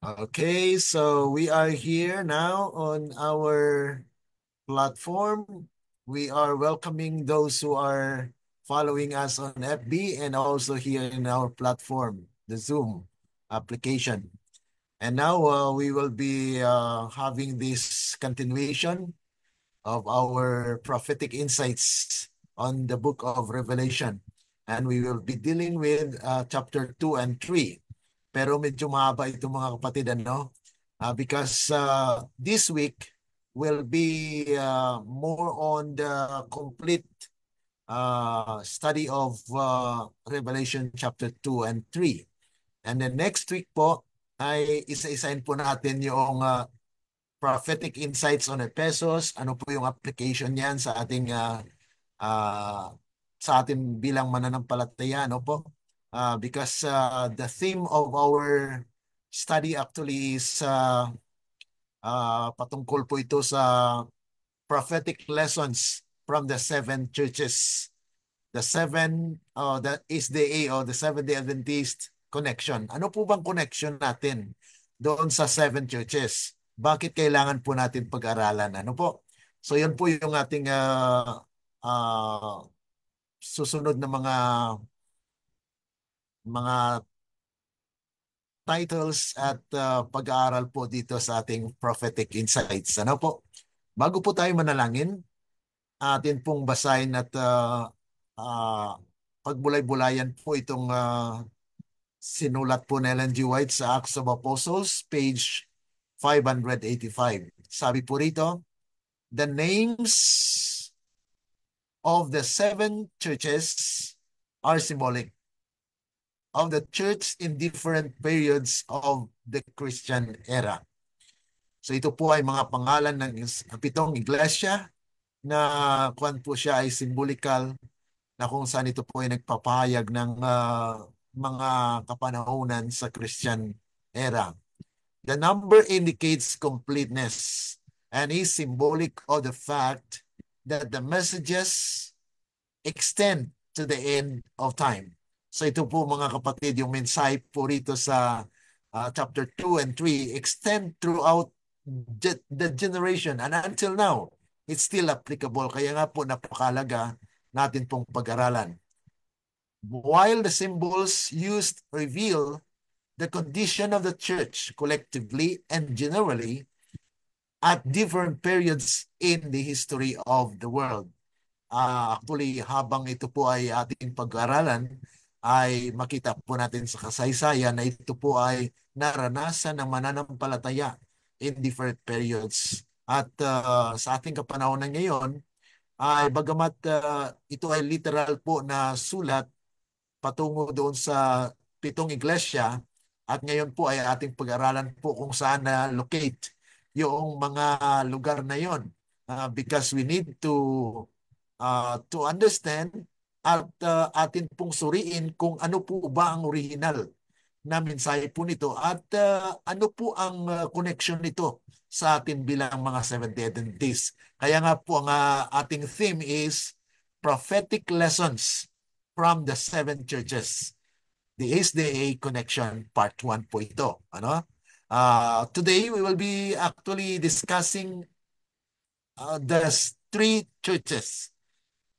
Okay, so we are here now on our platform. We are welcoming those who are following us on FB and also here in our platform, the Zoom application. And now we will be having this continuation of our prophetic insights on the book of Revelation. And we will be dealing with chapter 2 and 3. Pero medyo mahaba ito mga kapatid, ano? Because this week will be more on the complete study of Revelation chapter 2 and 3. And then next week po ay isa-isahin po natin yung prophetic insights on Ephesus. Ano po yung application niyan sa ating uh, bilang mananampalataya, ano po? Because the theme of our study actually is patungkol po ito sa prophetic lessons from the seven churches. The seven, that is the A, or the Seventh-day Adventist connection. Ano po bang connection natin doon sa seven churches? Bakit kailangan po natin pag-aralan? Ano po? So yun po yung ating susunod na mga titles at pag-aaral po dito sa ating prophetic insights. Ano po? Bago po tayo manalangin, atin pong basahin at pagbulay-bulayan po itong sinulat po ni Ellen G. White sa Acts of Apostles, page 585. Sabi po rito, the names of the seven churches are symbolic of the church in different periods of the Christian era. So ito po ay mga pangalan ng pitong iglesia na kuwan po siya ay symbolical na kung saan ito po ay nagpapahayag ng mga kapanahunan sa Christian era. The number indicates completeness and is symbolic of the fact that the messages extend to the end of time. So ito po mga kapatid, yung mensahe po rito sa chapter 2 and 3 extend throughout the generation and until now, it's still applicable. Kaya nga po napakalaga natin pong pag-aralan. While the symbols used reveal the condition of the church collectively and generally at different periods in the history of the world. Actually, habang ito po ay ating pag-aralan, ay makita po natin sa kasaysayan na ito po ay naranasan ng mananampalataya in different periods. At sa ating kapanahonan ngayon, ay bagamat ito ay literal po na sulat patungo doon sa pitong iglesia, at ngayon po ay ating pag-aralan po kung saan na-locate yung mga lugar na yon. Because we need to understand at atin pong suriin kung ano po ba ang original na mensahe po nito at ano po ang connection nito sa atin bilang mga Seventh-day Adventists. Kaya nga po ang ating theme is prophetic lessons from the seven churches. The SDA Connection Part 1 po ito. Ano? Today, we will be actually discussing the three churches.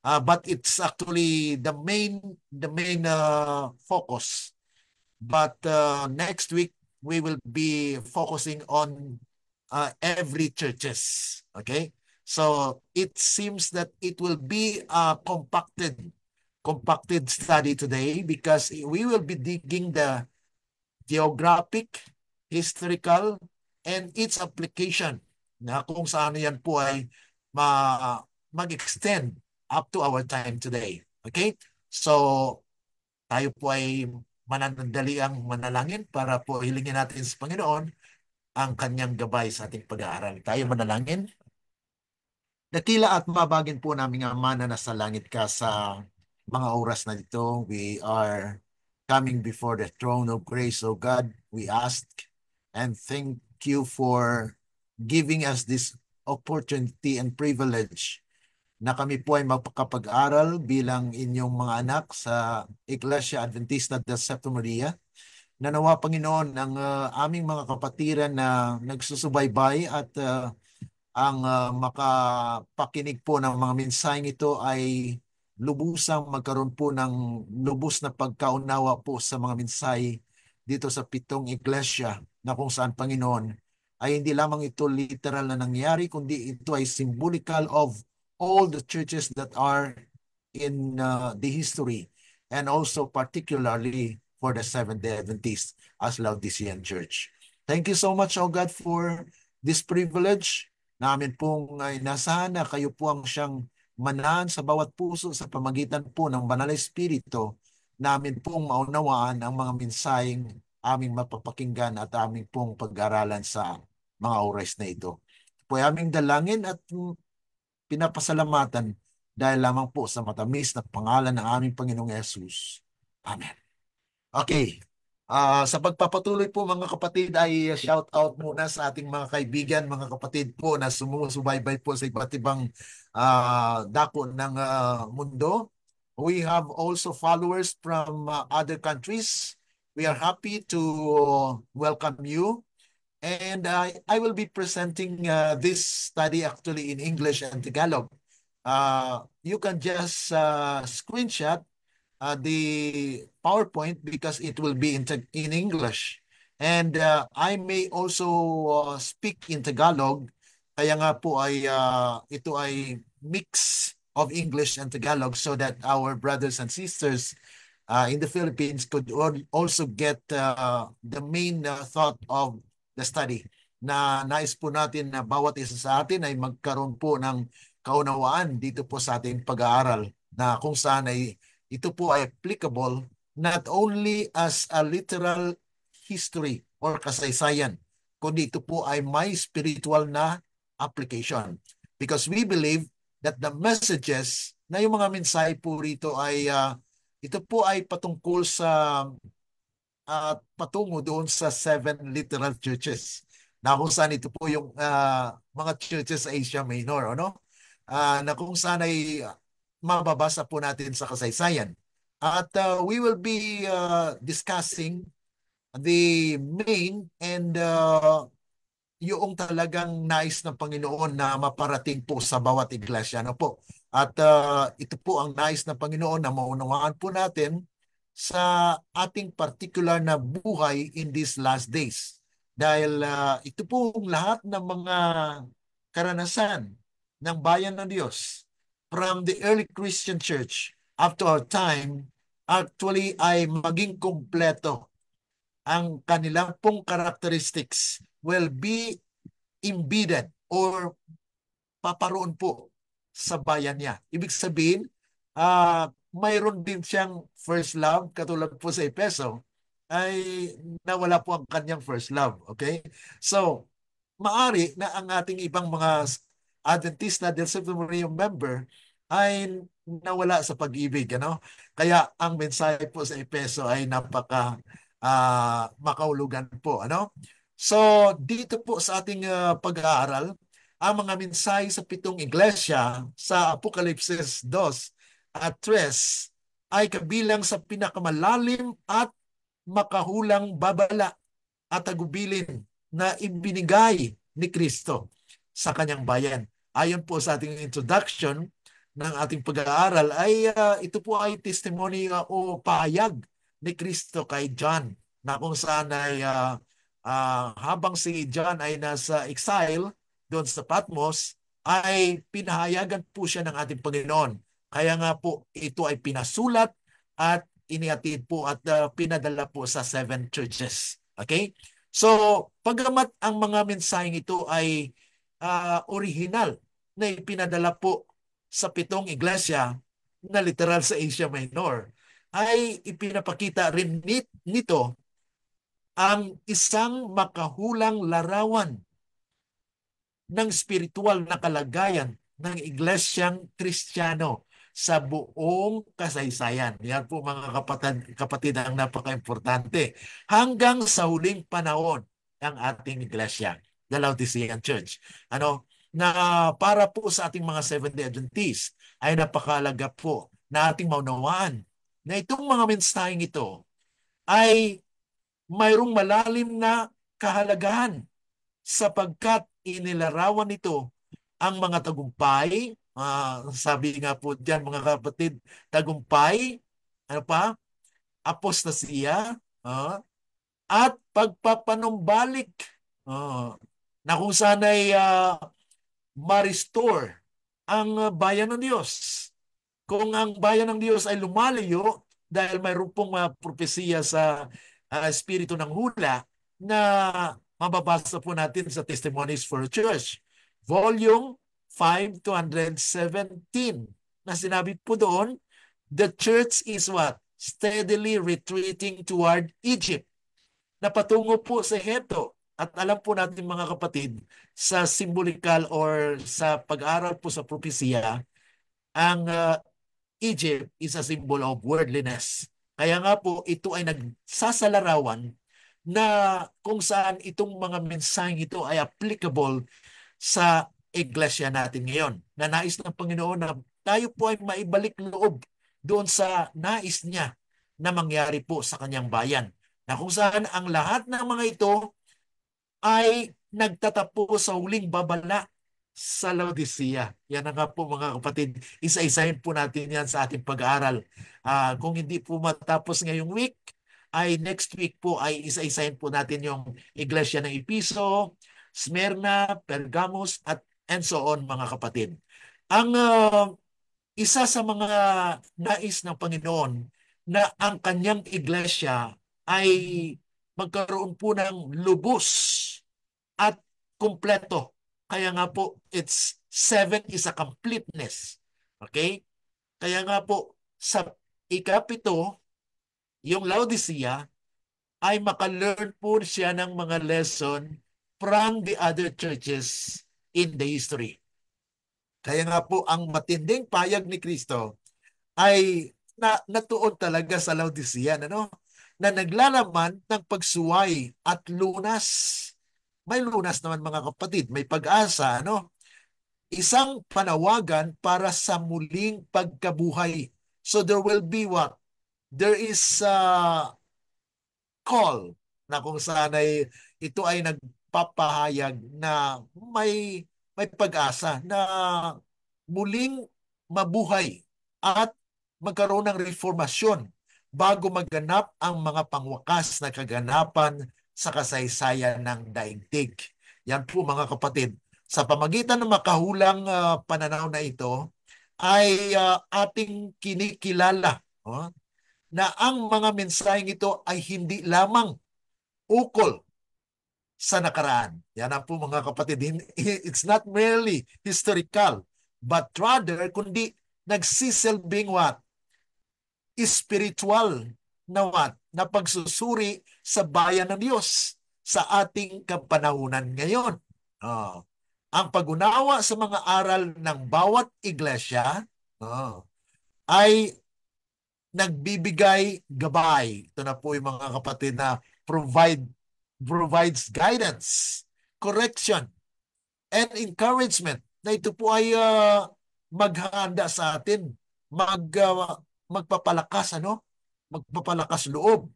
But it's actually the main focus. But next week, we will be focusing on every churches. Okay? So it seems that it will be a compacted study today because we will be digging the geographic, historical, and its application na kung saan yan po ay mag-extend up to our time today. Okay? So, tayo po ay mananandali ang manalangin para po hilingin natin sa Panginoon ang kanyang gabay sa ating pag-aaral. Tayo manalangin. Dakila at mabagin po namin Ama na nasa langit ka sa mga oras na dito. We are coming before the throne of grace, O God. We ask and thank you for giving us this opportunity and privilege na kami po ay magkapag-aral bilang inyong mga anak sa Iglesia Adventista del Septo Maria Nanawa, Panginoon, ang aming mga kapatiran na nagsusubaybay at ang makapakinig po ng mga mensaheng ito ay lubusang magkaroon po ng lubos na pagkaunawa po sa mga mensahe dito sa pitong iglesia na kung saan, Panginoon, ay hindi lamang ito literal na nangyari, kundi ito ay symbolical of all the churches that are in the history, and also particularly for the Seventh-day Adventist as Laodicean Church. Thank you so much, O God, for this privilege. Namin pong inasahan na kayo po ang siyang manahan sa bawat puso sa pamagitan po ng Banal na Espiritu. Namin pong maunawaan ang mga mensaheng aming mapapakinggan at aming pong pag-aralan sa mga oras na ito. Po ay aming dalangin at pinapasalamatan dahil lamang po sa matamis na pangalan ng aming Panginoong Yesus. Amen. Okay. Sa pagpapatuloy po mga kapatid ay shout out muna sa ating mga kaibigan, mga kapatid po na sumusubaybay po sa iba't ibang dako ng mundo. We have also followers from other countries. We are happy to welcome you. And I will be presenting this study actually in English and Tagalog. You can just screenshot the PowerPoint because it will be in English. And I may also speak in Tagalog. Kaya nga po ay ito ay mix of English and Tagalog so that our brothers and sisters in the Philippines could also get the main thought of the study. Na nais po natin na bawat isa sa atin ay magkaroon po ng kaunawaan dito po sa ating pag-aaral na kung saan ay ito po ay applicable not only as a literal history or kasaysayan, kundi ito po ay may spiritual na application. Because we believe that the messages na yung mga mensahe po rito ay ito po ay patungkol sa patungo doon sa 7 literal churches na kung saan ito po yung mga churches sa Asia Minor, ano? Na kung saan ay mababasa po natin sa kasaysayan. At we will be discussing the main and yung talagang nais ng Panginoon na maparating po sa bawat iglesia. Ano po? At ito po ang nais ng Panginoon na maunawaan po natin sa ating particular na buhay in these last days. Dahil ito po lahat ng mga karanasan ng bayan ng Diyos from the early Christian church up to our time actually ay maging kumpleto. Ang kanilang pong characteristics will be embedded or paparoon po sa bayan niya. Ibig sabihin, mayroon din siyang first love, katulad po sa Efeso, ay nawala po ang kanyang first love. Okay? So, maari na ang ating ibang mga Adventista del Sétimo Día member ay nawala sa pag-ibig. Ano? Kaya ang mensahe po sa Efeso ay napaka makahulugan po. Ano? So, dito po sa ating pag-aaral, ang mga mensahe sa 7 iglesia sa Apokalipsis 2 at 3 ay kabilang sa pinakamalalim at makahulang babala at tagubilin na ibinigay ni Kristo sa kanyang bayan. Ayon po sa ating introduction ng ating pag-aaral ay ito po ay testimony o pahayag ni Kristo kay John na kung saan ay habang si John ay nasa exile doon sa Patmos ay pinahayagan po siya ng ating Panginoon. Kaya nga po ito ay pinasulat at inihatid po at pinadala po sa 7 churches. Okay? So, pagamat ang mga mensaheng ito ay original na ipinadala po sa 7 iglesia na literal sa Asia Minor, ay ipinapakita rin nito ang isang makahulang larawan ng spiritual na kalagayan ng iglesyang Kristiyano sa buong kasaysayan. Yan po mga kapatid ang napaka-importante. Hanggang sa huling panahon ng ating iglesia, the Laodicean Church. Na para po sa ating mga Seventh-day Adventists ay napakalaga po na ating maunawaan na itong mga mensaheng ito ay mayroong malalim na kahalagahan sapagkat inilarawan nito ang mga tagumpay. Sabi nga po diyan mga kapatid, tagumpay, ano pa? Apostasiya, at pagpapanumbalik, na kung sana'y ma-restore ang bayan ng Diyos. Kung ang bayan ng Diyos ay lumalayo dahil mayroon pong propesiya sa Espiritu ng Hula na mababasa po natin sa Testimonies for a Church, Volume 5217, na sinabi po doon, the church is what? Steadily retreating toward Egypt. Napatungo po sa Ehipto. At alam po natin mga kapatid, sa symbolical or sa pag-aaral po sa propesya, ang Egypt is a symbol of worldliness. Kaya nga po ito ay nagsasalarawan na kung saan itong mga mensaheng ito ay applicable sa iglesia natin ngayon. Na nais ng Panginoon na tayo po ay maibalik loob doon sa nais niya na mangyari po sa kanyang bayan. Na kung saan ang lahat ng mga ito ay nagtatapo sa huling babala sa Laodicea. Yan na nga po mga kapatid. Isa-isahin po natin yan sa ating pag-aaral. Kung hindi po matapos ngayong week, ay next week po ay isa-isahin po natin yung Iglesia ng Episo, Smyrna, Pergamos, and so on mga kapatid. Ang isa sa mga nais ng Panginoon na ang kanyang iglesia ay magkaroon po ng lubos at kumpleto. Kaya nga po, 7 is a completeness. Okay? Kaya nga po, sa ikapito, yung Laodicea, ay makalearn po siya ng mga lesson from the other churches in the history. Kaya nga po, ang matinding payag ni Kristo ay natuon talaga sa Laodicea, na naglalaman ng pagsuway at lunas. May lunas naman mga kapatid, may pag-asa, isang panawagan para sa muling pagkabuhay. So there will be what? There is a call na kung saan ito ay nagpapahayag na may pag-asa na muling mabuhay at magkaroon ng reformasyon bago maganap ang mga pangwakas na kaganapan sa kasaysayan ng daigdig. Yan po mga kapatid. Sa pamagitan ng makahulang pananaw na ito, ay ating kinikilala na ang mga mensaheng ito ay hindi lamang ukol sa nakaraan. Yan ang po mga kapatid. It's not merely historical, but rather kundi nagsisilbing what? Spiritual na what? Na pagsusuri sa bayan ng Diyos sa ating kapanahunan ngayon. Ang pag-unawa sa mga aral ng bawat iglesia ay nagbibigay gabay. Ito na po yung mga kapatid na provides guidance, correction, and encouragement. Na ito po ay maghahanda sa atin, magpapalakas, magpapalakas loob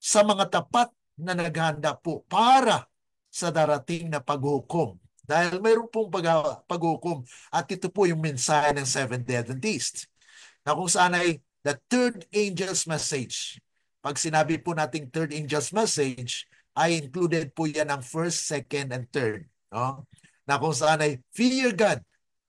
sa mga tapat na naghahanda po para sa darating na paghukom. Dahil mayroon pong paghukom at ito po yung mensahe ng Seventh-day Adventist na kung saan ay the third angel's message. Pag sinabi po nating third angel's message, ay included po yan ang first, second, and third. Na kung saan ay fear God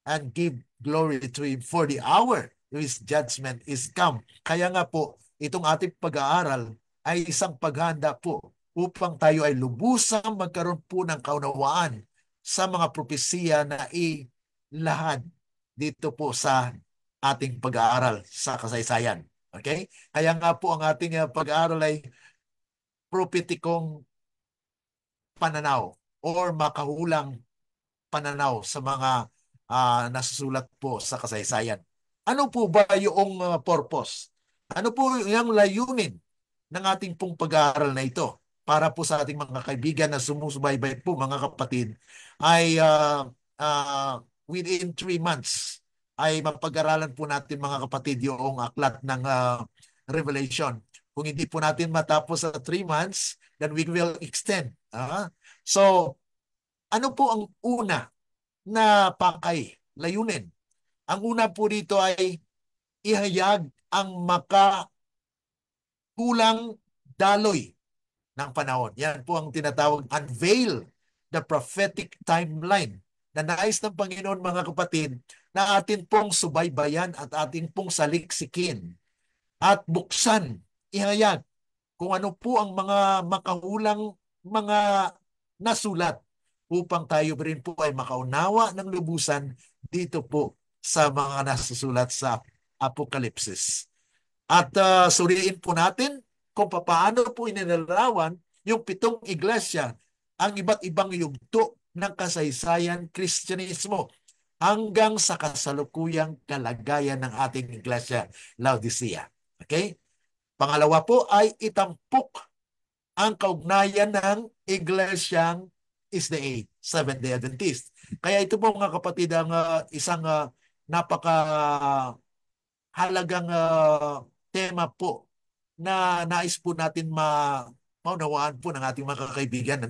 and give glory to Him for the hour His judgment is come. Kaya nga po, itong ating pag-aaral ay isang paghanda po upang tayo ay lubusang magkaroon po ng kaunawaan sa mga propesiya na ilahad dito po sa ating pag-aaral sa kasaysayan. Okay? Kaya nga po ang ating pag-aaral ay prophetikong pananaw or makahulang pananaw sa mga nasusulat po sa kasaysayan. Ano po ba yung purpose? Ano po yung layunin ng ating pong pag-aaral na ito? Para po sa ating mga kaibigan na sumusubaybay po mga kapatid ay within 3 months ay mapag-aralan po natin mga kapatid yung aklat ng Revelation. Kung hindi po natin matapos sa 3 months, then we will extend. So, ano po ang una na pakay, layunin? Ang una po dito ay ihayag ang makakulang daloy ng panahon. Yan po ang tinatawag unveil the prophetic timeline na nais ng Panginoon, mga kapatid, na atin pong subaybayan at atin pong saliksikin at buksan, ihayag kung ano po ang mga makahulang mga nasulat upang tayo rin po ay makaunawa ng lubusan dito po sa mga nasusulat sa Apokalipsis. At suriin po natin kung paano po inilarawan yung 7 iglesia, ang iba't ibang yugto ng kasaysayan Kristyanismo hanggang sa kasalukuyang kalagayan ng ating iglesia, Laodicea. Okay? Pangalawa po ay itampok ang kaugnayan ng iglesyang Is-the-Eight, Seventh-day Adventist. Kaya ito po, mga kapatid, ang isang napaka-halagang tema po na nais po natin maunawaan po ng ating mga kaibigan.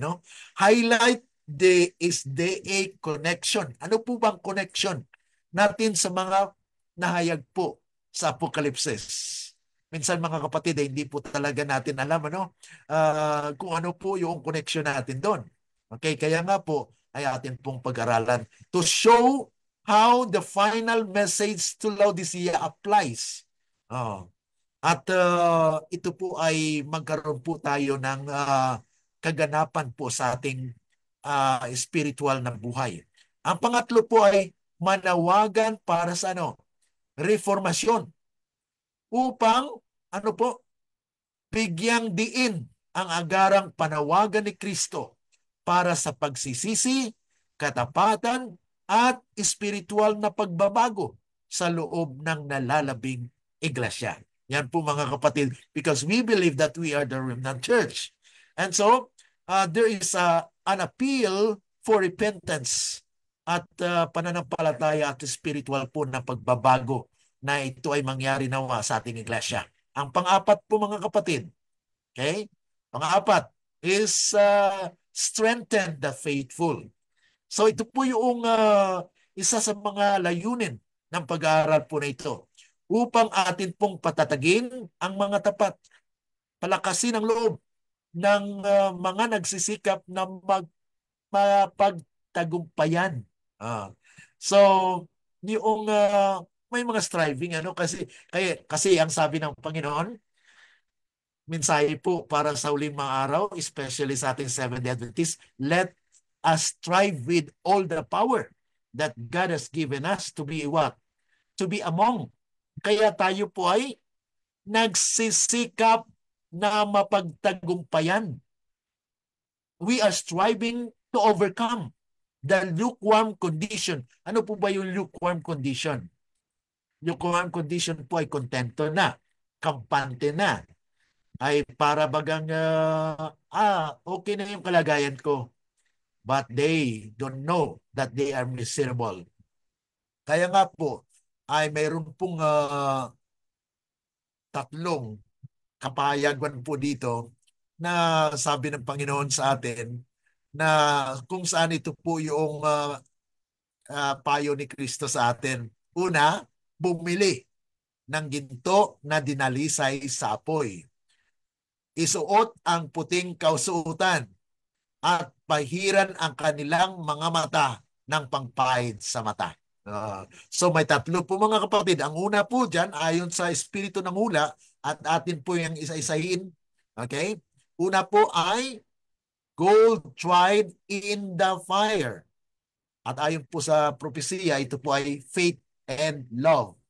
Highlight the Is-the-Eight connection. Ano po bang connection natin sa mga nahayag po sa Apokalipsis? Minsan, mga kapatid, hindi po talaga natin alam kung ano po yung connection natin doon. Okay, kaya nga po ay atin pong pag-aralan to show how the final message to Laodicea applies. At ito po ay magkaroon po tayo ng kaganapan po sa ating spiritual na buhay. Ang pangatlo po ay manawagan para sa reformasyon upang bigyang diin ang agarang panawagan ni Kristo para sa pagsisisi, katapatan, at spiritual na pagbabago sa loob ng nalalabing iglesia. Yan po, mga kapatid, because we believe that we are the remnant church. And so, there is an appeal for repentance at pananampalataya at spiritual po na pagbabago na ito ay mangyari nawa sa ating iglesia. Ang pang-apat po, mga kapatid, okay? Pang-apat is strengthen the faithful. So ito po yung isa sa mga layunin ng pag-aaral po na ito upang atin pong patatagin ang mga tapat, palakasin ang loob ng mga nagsisikap na mapagtagumpayan. So, yung may mga striving kasi ang sabi ng Panginoon, mensahe po para sa huling mga araw, especially sa ating Seventh-day Adventist, let us strive with all the power that God has given us to be what? To be among. Kaya tayo po ay nagsisikap na mapagtagumpayan. We are striving to overcome the lukewarm condition. Ano po ba yung lukewarm condition? Lukewarm condition po ay kontento na, kampante na, ay para bagang okay na yung kalagayan ko, but they don't know that they are miserable. Kaya nga po ay mayroon pong tatlong kapahayagan po dito na sabi ng Panginoon sa atin na kung saan ito po yung payo ni Kristo sa atin. Una, bumili ng ginto na dinalisay sa apoy. Isuot ang puting kausuotan at pahiran ang kanilang mga mata ng pangpahid sa mata. So may tatlo po, mga kapatid. Ang una po dyan, ayon sa espiritu ng hula, at atin po yung isa-isahin. Okay? Una po ay gold tried in the fire. At ayon po sa propesya, ito po ay faith and love.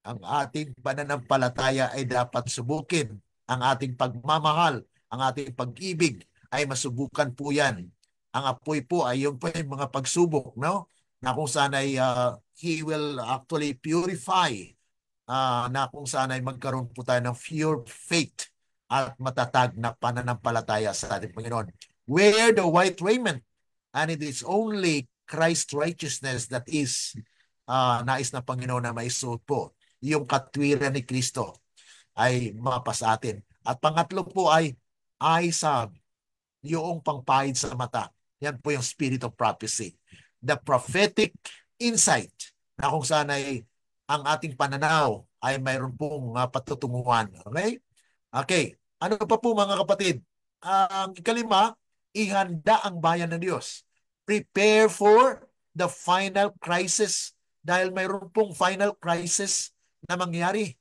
Ang ating pananampalataya ay dapat subukin. Ang ating pagmamahal, ang ating pag-ibig ay masubukan po yan. Ang apoy po ay yung mga pagsubok, no? Na kung saan ay He will actually purify, na kung saan ay magkaroon po tayo ng pure faith at matatag na pananampalataya sa ating Panginoon. Wear the white raiment, and it is only Christ's righteousness that is nais na Panginoon na maisuot po. Yung katwiran ni Kristo ay mapa sa atin. At pangatlo po ay eye salve. yung pangpahid sa mata. Yan po yung spirit of prophecy. The prophetic insight na kung saan ay ang ating pananaw ay mayroon pong patutunguhan. Okay? Okay. Ano pa po mga kapatid? Ang ikalima, ihanda ang bayan ng Diyos. Prepare for the final crisis dahil mayroon pong final crisis na mangyari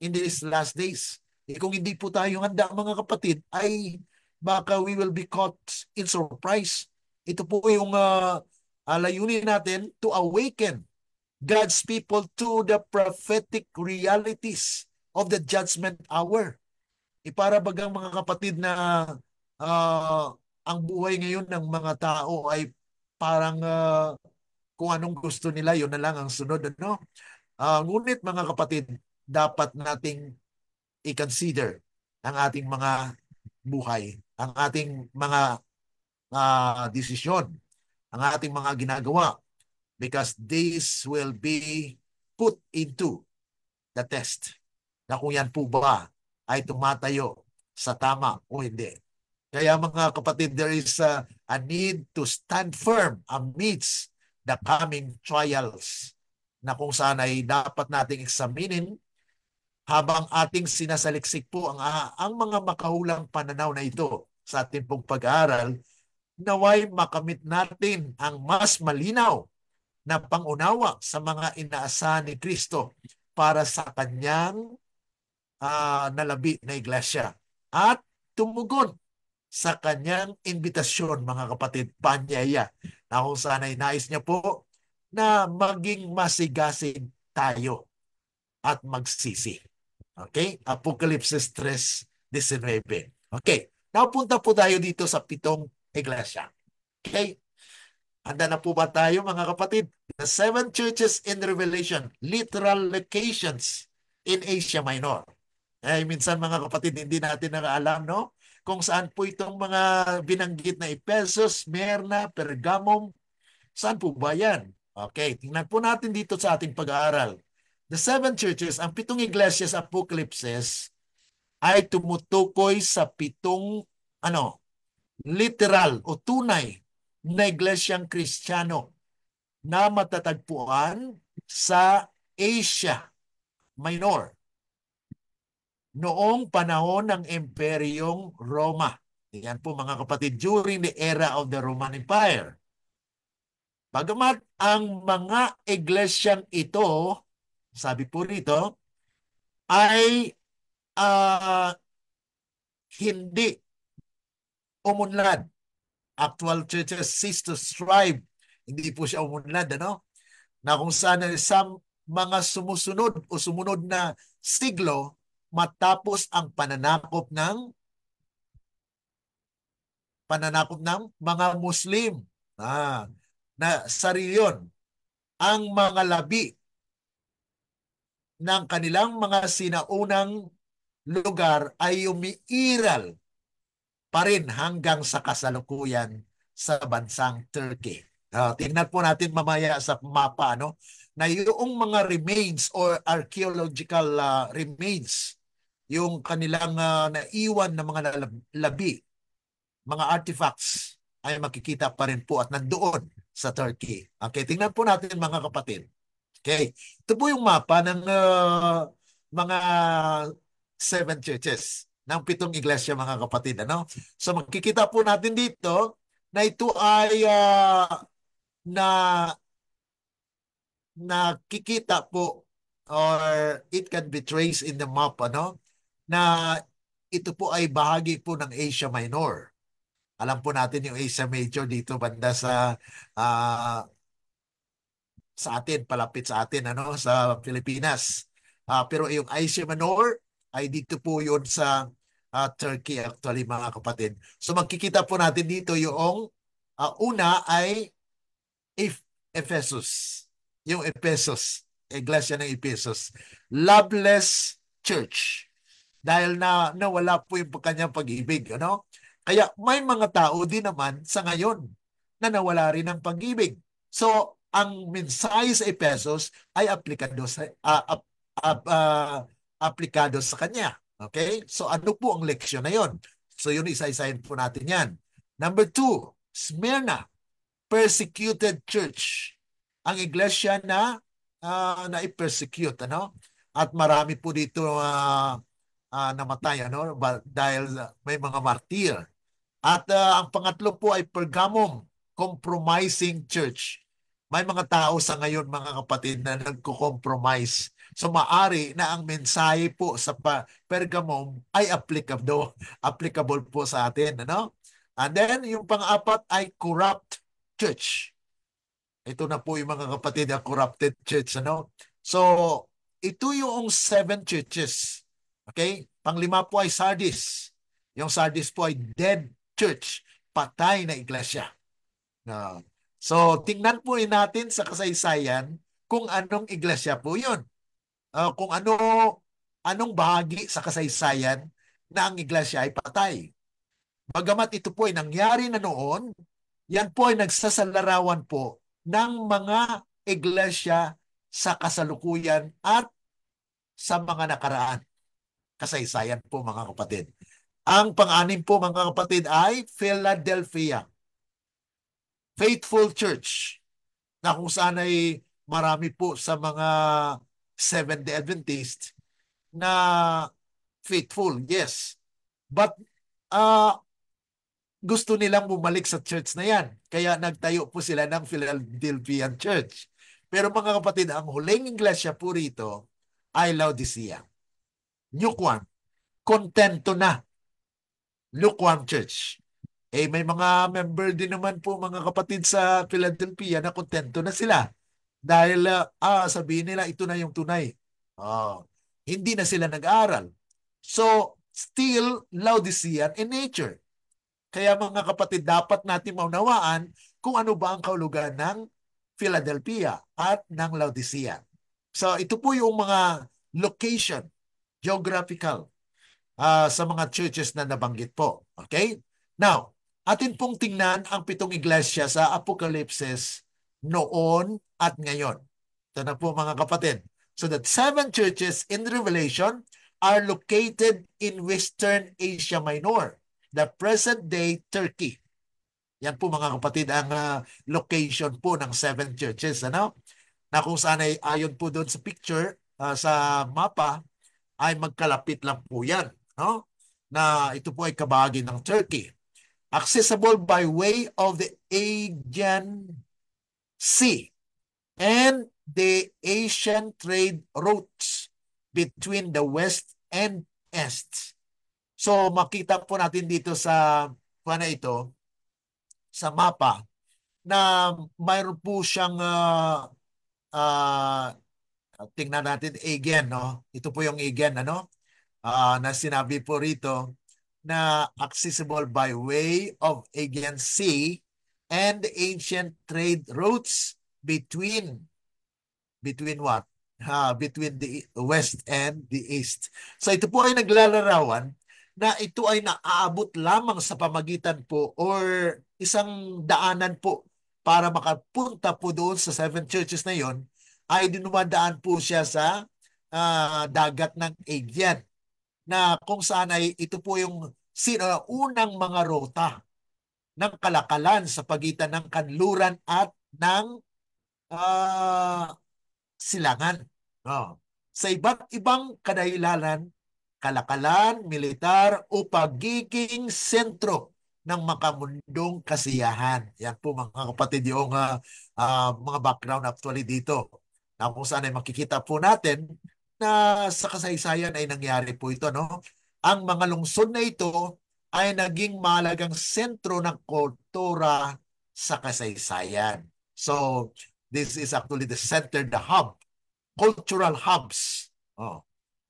in these last days. Kung hindi po tayo handa mga kapatid, ay baka we will be caught in surprise. Ito po yung layunin natin to awaken God's people to the prophetic realities of the judgment hour. Para bagang mga kapatid na uh, ang buhay ngayon ng mga tao ay parang kung anong gusto nila, yun na lang ang sunod. Ano? Ngunit mga kapatid, dapat nating i-consider ang ating mga buhay, ang ating mga desisyon, ang ating mga ginagawa because this will be put into the test na kung yan po ba ay tumatayo sa tama o hindi. Kaya mga kapatid, there is a need to stand firm amidst the coming trials na kung saan ay dapat nating examinin habang ating sinasaliksik po ang mga makahulang pananaw na ito sa ating pong pag-aaral, naway makamit natin ang mas malinaw na pangunawa sa mga inaasahan ni Kristo para sa kanyang nalabi na iglesia at tumugon sa kanyang imbitasyon, mga kapatid, panyaya, na kung saan ay nais niya po na maging masigasig tayo at magsisi. Okay? Apocalypse 3:19. Okay. Napunta po tayo dito sa 7 iglesia. Okay? Handa na po ba tayo mga kapatid? The 7 churches in Revelation, literal locations in Asia Minor. Minsan mga kapatid, hindi natin nakaalam, no? Kung saan po itong mga binanggit na Ephesus, Smyrna, Pergamum, saan po ba yan? Okay, tingnan po natin dito sa ating pag-aaral. The 7 churches, ang 7 iglesias apocalypses ay tumutukoy sa 7 literal o tunay na iglesyang Kristiyano na matatagpuan sa Asia Minor noong panahon ng Imperyong Roma. Yan po mga kapatid, during the era of the Roman Empire. Bagamat ang mga iglesyang ito, sabi po rito, ay hindi umunlad. Actual churches cease to strive. Hindi po siya umunlad, ano? Na kung saan sa mga sumusunod o sumunod na siglo, matapos ang pananakop ng mga Muslim. Na sarili yun. Ang mga labi ng kanilang mga sinaunang lugar ay umiiral pa rin hanggang sa kasalukuyan sa bansang Turkey. Tingnan po natin mamaya sa mapa na yung mga remains or archaeological remains, yung kanilang naiwan na mga labi, mga artifacts ay makikita pa rin po at nandoon sa Turkey. Okay, tingnan po natin mga kapatid. Okay, ito po yung mapa ng mga 7 churches ng 7 iglesia mga kapatid. So makikita po natin dito na ito ay nakikita po or it can be traced in the map na ito po ay bahagi po ng Asia Minor. Alam po natin yung Asia Major dito banda sa atin, palapit sa atin sa Pilipinas. Pero yung Asia Minor ay dito po yun sa Turkey actually mga kapatid. So magkikita po natin dito yung una ay Ephesus. Yung Ephesus, iglesia ng Ephesus. Loveless church. Dahil nawala po yung kanyang pag-ibig. Kaya may mga tao din naman sa ngayon na nawala rin ng pag-ibig. So, ang mensahe sa Ephesus ay aplikado sa kanya. Okay? So, ano po ang leksyon na yon? So, yun isa-isahin po natin yan. Number 2, Smyrna, persecuted church. Ang iglesia na na-persecute, ano? At marami po dito namatay, ano? Dahil may mga martir. At ang pangatlo po ay Pergamum, compromising church. May mga tao sa ngayon, mga kapatid, na nagko-compromise. So maari na ang mensahe po sa Pergamum ay applicable po sa atin, ano? And then yung pang-apat ay corrupt church. Ito na po yung mga kapatid, ang corrupted church, ano? So ito yung 7 churches. Okay? Panglima po ay Sardis. Yung Sardis po ay dead church, patay na iglesia. So, tingnan po natin sa kasaysayan kung anong iglesia po yun. Kung anong bahagi sa kasaysayan na ang iglesia ay patay. Bagamat ito po ay nangyari na noon, yan po ay nagsasalarawan po ng mga iglesia sa kasalukuyan at sa mga nakaraan. Kasaysayan po, mga kapatid. Ang pang-anim po, mga kapatid, ay Philadelphia Faithful Church, na kung saan ay marami po sa mga Seventh-day Adventist na faithful, yes. But gusto nilang bumalik sa church na yan. Kaya nagtayo po sila ng Philadelphian Church. Pero mga kapatid, ang huling iglesia po rito ay Laodicea. Lukewarm. Kontento na. Lukewarm Church. May mga member din naman po, mga kapatid, sa Philadelphia na kontento na sila. Dahil sabihin nila, ito na yung tunay. Hindi na sila nag-aaral. So, still Laodicean in nature. Kaya mga kapatid, dapat natin maunawaan kung ano ba ang kahulugan ng Philadelphia at ng Laodicea. So, ito po yung mga location, geographical, sa mga churches na nabanggit po. Okay? Now, atin pong tingnan ang 7 iglesia sa Apokalipsis noon at ngayon. Ito na po, mga kapatid. So that 7 churches in Revelation are located in Western Asia Minor, the present-day Turkey. Yan po, mga kapatid, ang location po ng 7 churches. Ano? Na kung saan ay ayon po doon sa picture, sa mapa, ay magkalapit lang po yan. No? Na ito po ay kabahagi ng Turkey. Accessible by way of the Aegean Sea and the Asian trade routes between the West and East. So makita po natin dito sa ito, sa mapa, na mayroon po siyang tingnan natin Aegean, no? Ito po yung Aegean, ano? Na sinabi po rito na accessible by way of Aegean Sea and ancient trade routes between what? Between the West and the East. So ito po ay naglalarawan na ito ay naaabot lamang sa pamagitan po or isang daanan po para makapunta po doon sa 7 churches na yon, ay dinumadaan po siya sa dagat ng Aegean, na kung saan ay ito po yung unang mga rota ng kalakalan sa pagitan ng kanluran at ng silangan. Sa iba't ibang kadahilanan, kalakalan, militar o pagiging sentro ng makamundong kasiyahan. Yan po, mga kapatid, yung mga background actually dito. Na kung saan ay makikita po natin na sa kasaysayan ay nangyari po ito, no? Ang mga lungsod na ito ay naging mahalagang sentro ng kultura sa kasaysayan. So, this is actually the center, the hub, cultural hubs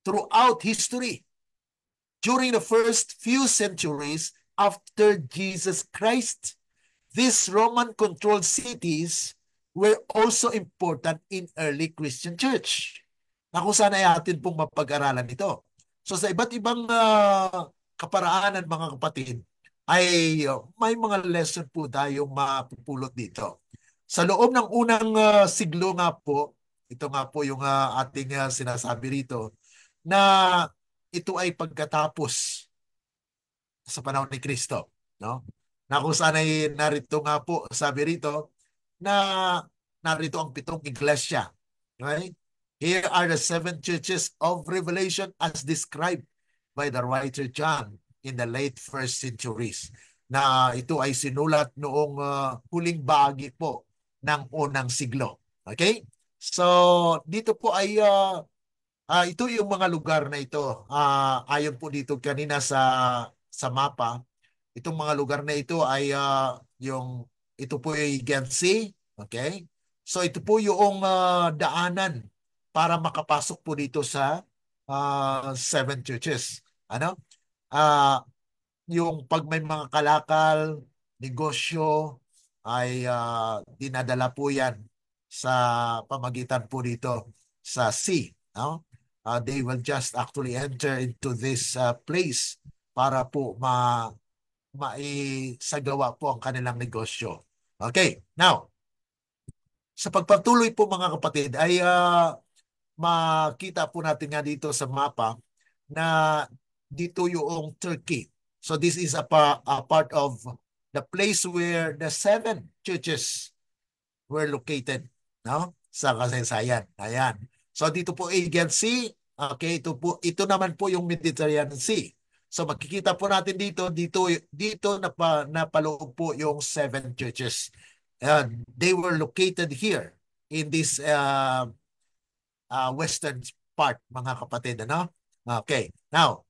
throughout history. During the first few centuries after Jesus Christ, these Roman-controlled cities were also important in early Christian church. Na kung saan ay atin pong mapag-aralan ito. So sa iba't ibang kaparaanan, mga kapatid, ay may mga lesson po tayong mapupulot dito. Sa loob ng unang siglo nga po, ito nga po yung ating sinasabi rito, na ito ay pagkatapos sa panahon ni Kristo. No? na kung saan ay narito nga po, sabi rito, na narito ang 7 iglesia. Okay? Here are the 7 churches of Revelation as described by the writer John in the late first centuries. Na ito ay sinulat noong huling bahagi po ng unang siglo. Okay? So, dito po ay ito yung mga lugar na ito. Ayon po dito kanina sa mapa, itong mga lugar na ito ay ito po ay Gensi, okay? So ito po yung daanan para makapasok po dito sa 7 churches. Ano? Ah, yung pag may mga kalakal, negosyo, ay dinadala po yan sa pamagitan po dito sa sea. No? They will just actually enter into this place para po maisagawa po ang kanilang negosyo. Okay, now, sa pagpatuloy po mga kapatid, ay makita po natin nga dito sa mapa na dito yung Turkey. So this is a part of the place where the 7 churches were located, no? Sa kasaysayan. Ayan. So dito po Aegean Sea, okay, ito naman po yung Mediterranean Sea. So makikita po natin dito napaloob po yung 7 churches. And they were located here in this western part, mga kapatid, ano? Okay. Now,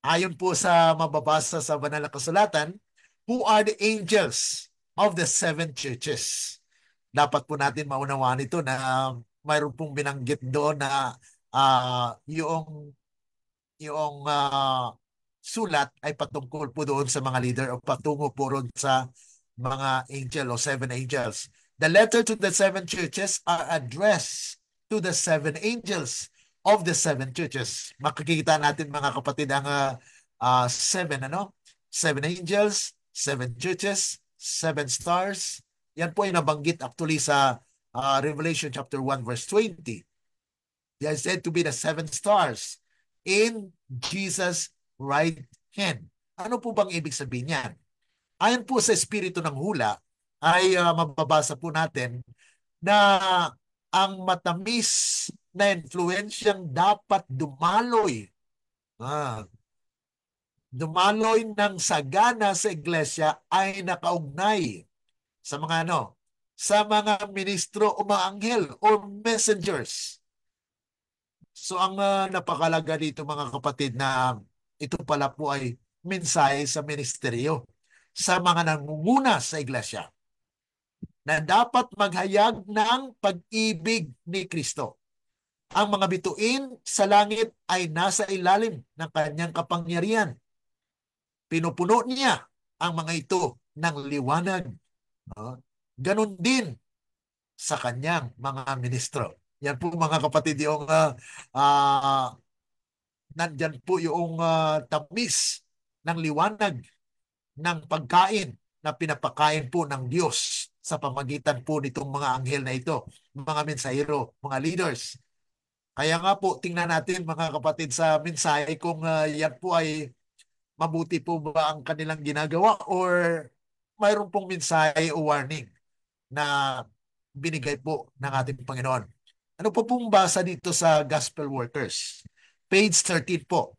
ayon po sa mababasa sa banal na kasulatan, who are the angels of the 7 churches? Dapat po natin maunawaan ito na mayroon pong binanggit doon na yung sulat ay patungkol po doon sa mga leader o patungo po ron sa mga angel o 7 angels. The letter to the 7 churches are addressed to the 7 angels of the 7 churches. Makikita natin mga kapatid ang 7 angels, 7 churches, 7 stars. Yan po ay nabanggit actually sa Revelation chapter 1 verse 20. They are said to be the 7 stars in Jesus' right hand. Ano po bang ibig sabihin yan? Ayon po sa espiritu ng hula, ay mababasa po natin na ang matamis na influensyang dapat dumaloy ng sagana sa iglesia ay nakaugnay sa sa mga ministro o mga anghel or messengers. So ang napakalaga dito mga kapatid na ito pala po ay mensahe sa ministeryo sa mga nangunguna sa iglesia na dapat maghayag ng pag-ibig ni Kristo. Ang mga bituin sa langit ay nasa ilalim ng kanyang kapangyarihan. Pinupuno niya ang mga ito ng liwanag. Ganon din sa kanyang mga ministro. Yan po mga kapatid yung nandyan po yung tamis ng liwanag ng pagkain na pinapakain po ng Diyos sa pamagitan po nitong mga anghel na ito, mga mensahero, mga leaders. Kaya nga po, tingnan natin mga kapatid sa mensahe kung yan po ay mabuti po ba ang kanilang ginagawa or mayroon pong mensahe o warning na binigay po ng ating Panginoon. Ano po pong basa dito sa Gospel Workers? Page 13 po.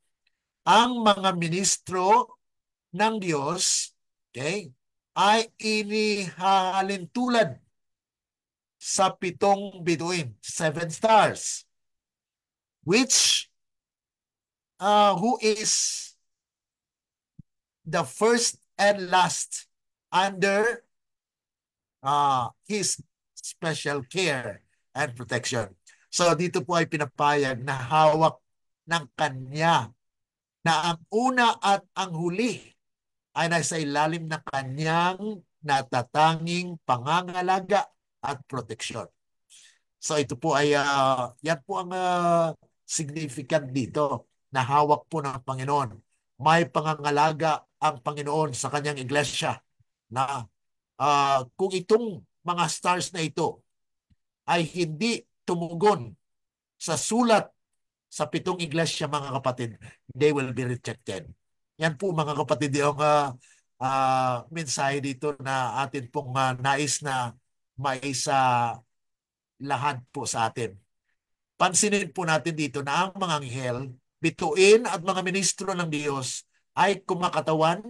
Ang mga ministro ng Diyos, okay, ay inihalin tulad sa 7 bituin, 7 stars, which who is the first and last under his special care and protection. So dito po ay pinapayag na hawak ng kanya na ang una at ang huli ay nasa ilalim ng kanyang natatanging pangangalaga at proteksyon. So ito po ay yan po ang significant dito na hawak po ng Panginoon. May pangangalaga ang Panginoon sa kanyang iglesia na kung itong mga stars na ito ay hindi tumugon sa sulat sa 7 iglesia mga kapatid, they will be rejected. Yan po mga kapatid yung mensahe dito na atin pong nais na maisa lahat po sa atin. Pansinin po natin dito na ang mga anghel, bituin at mga ministro ng Diyos ay kumakatawan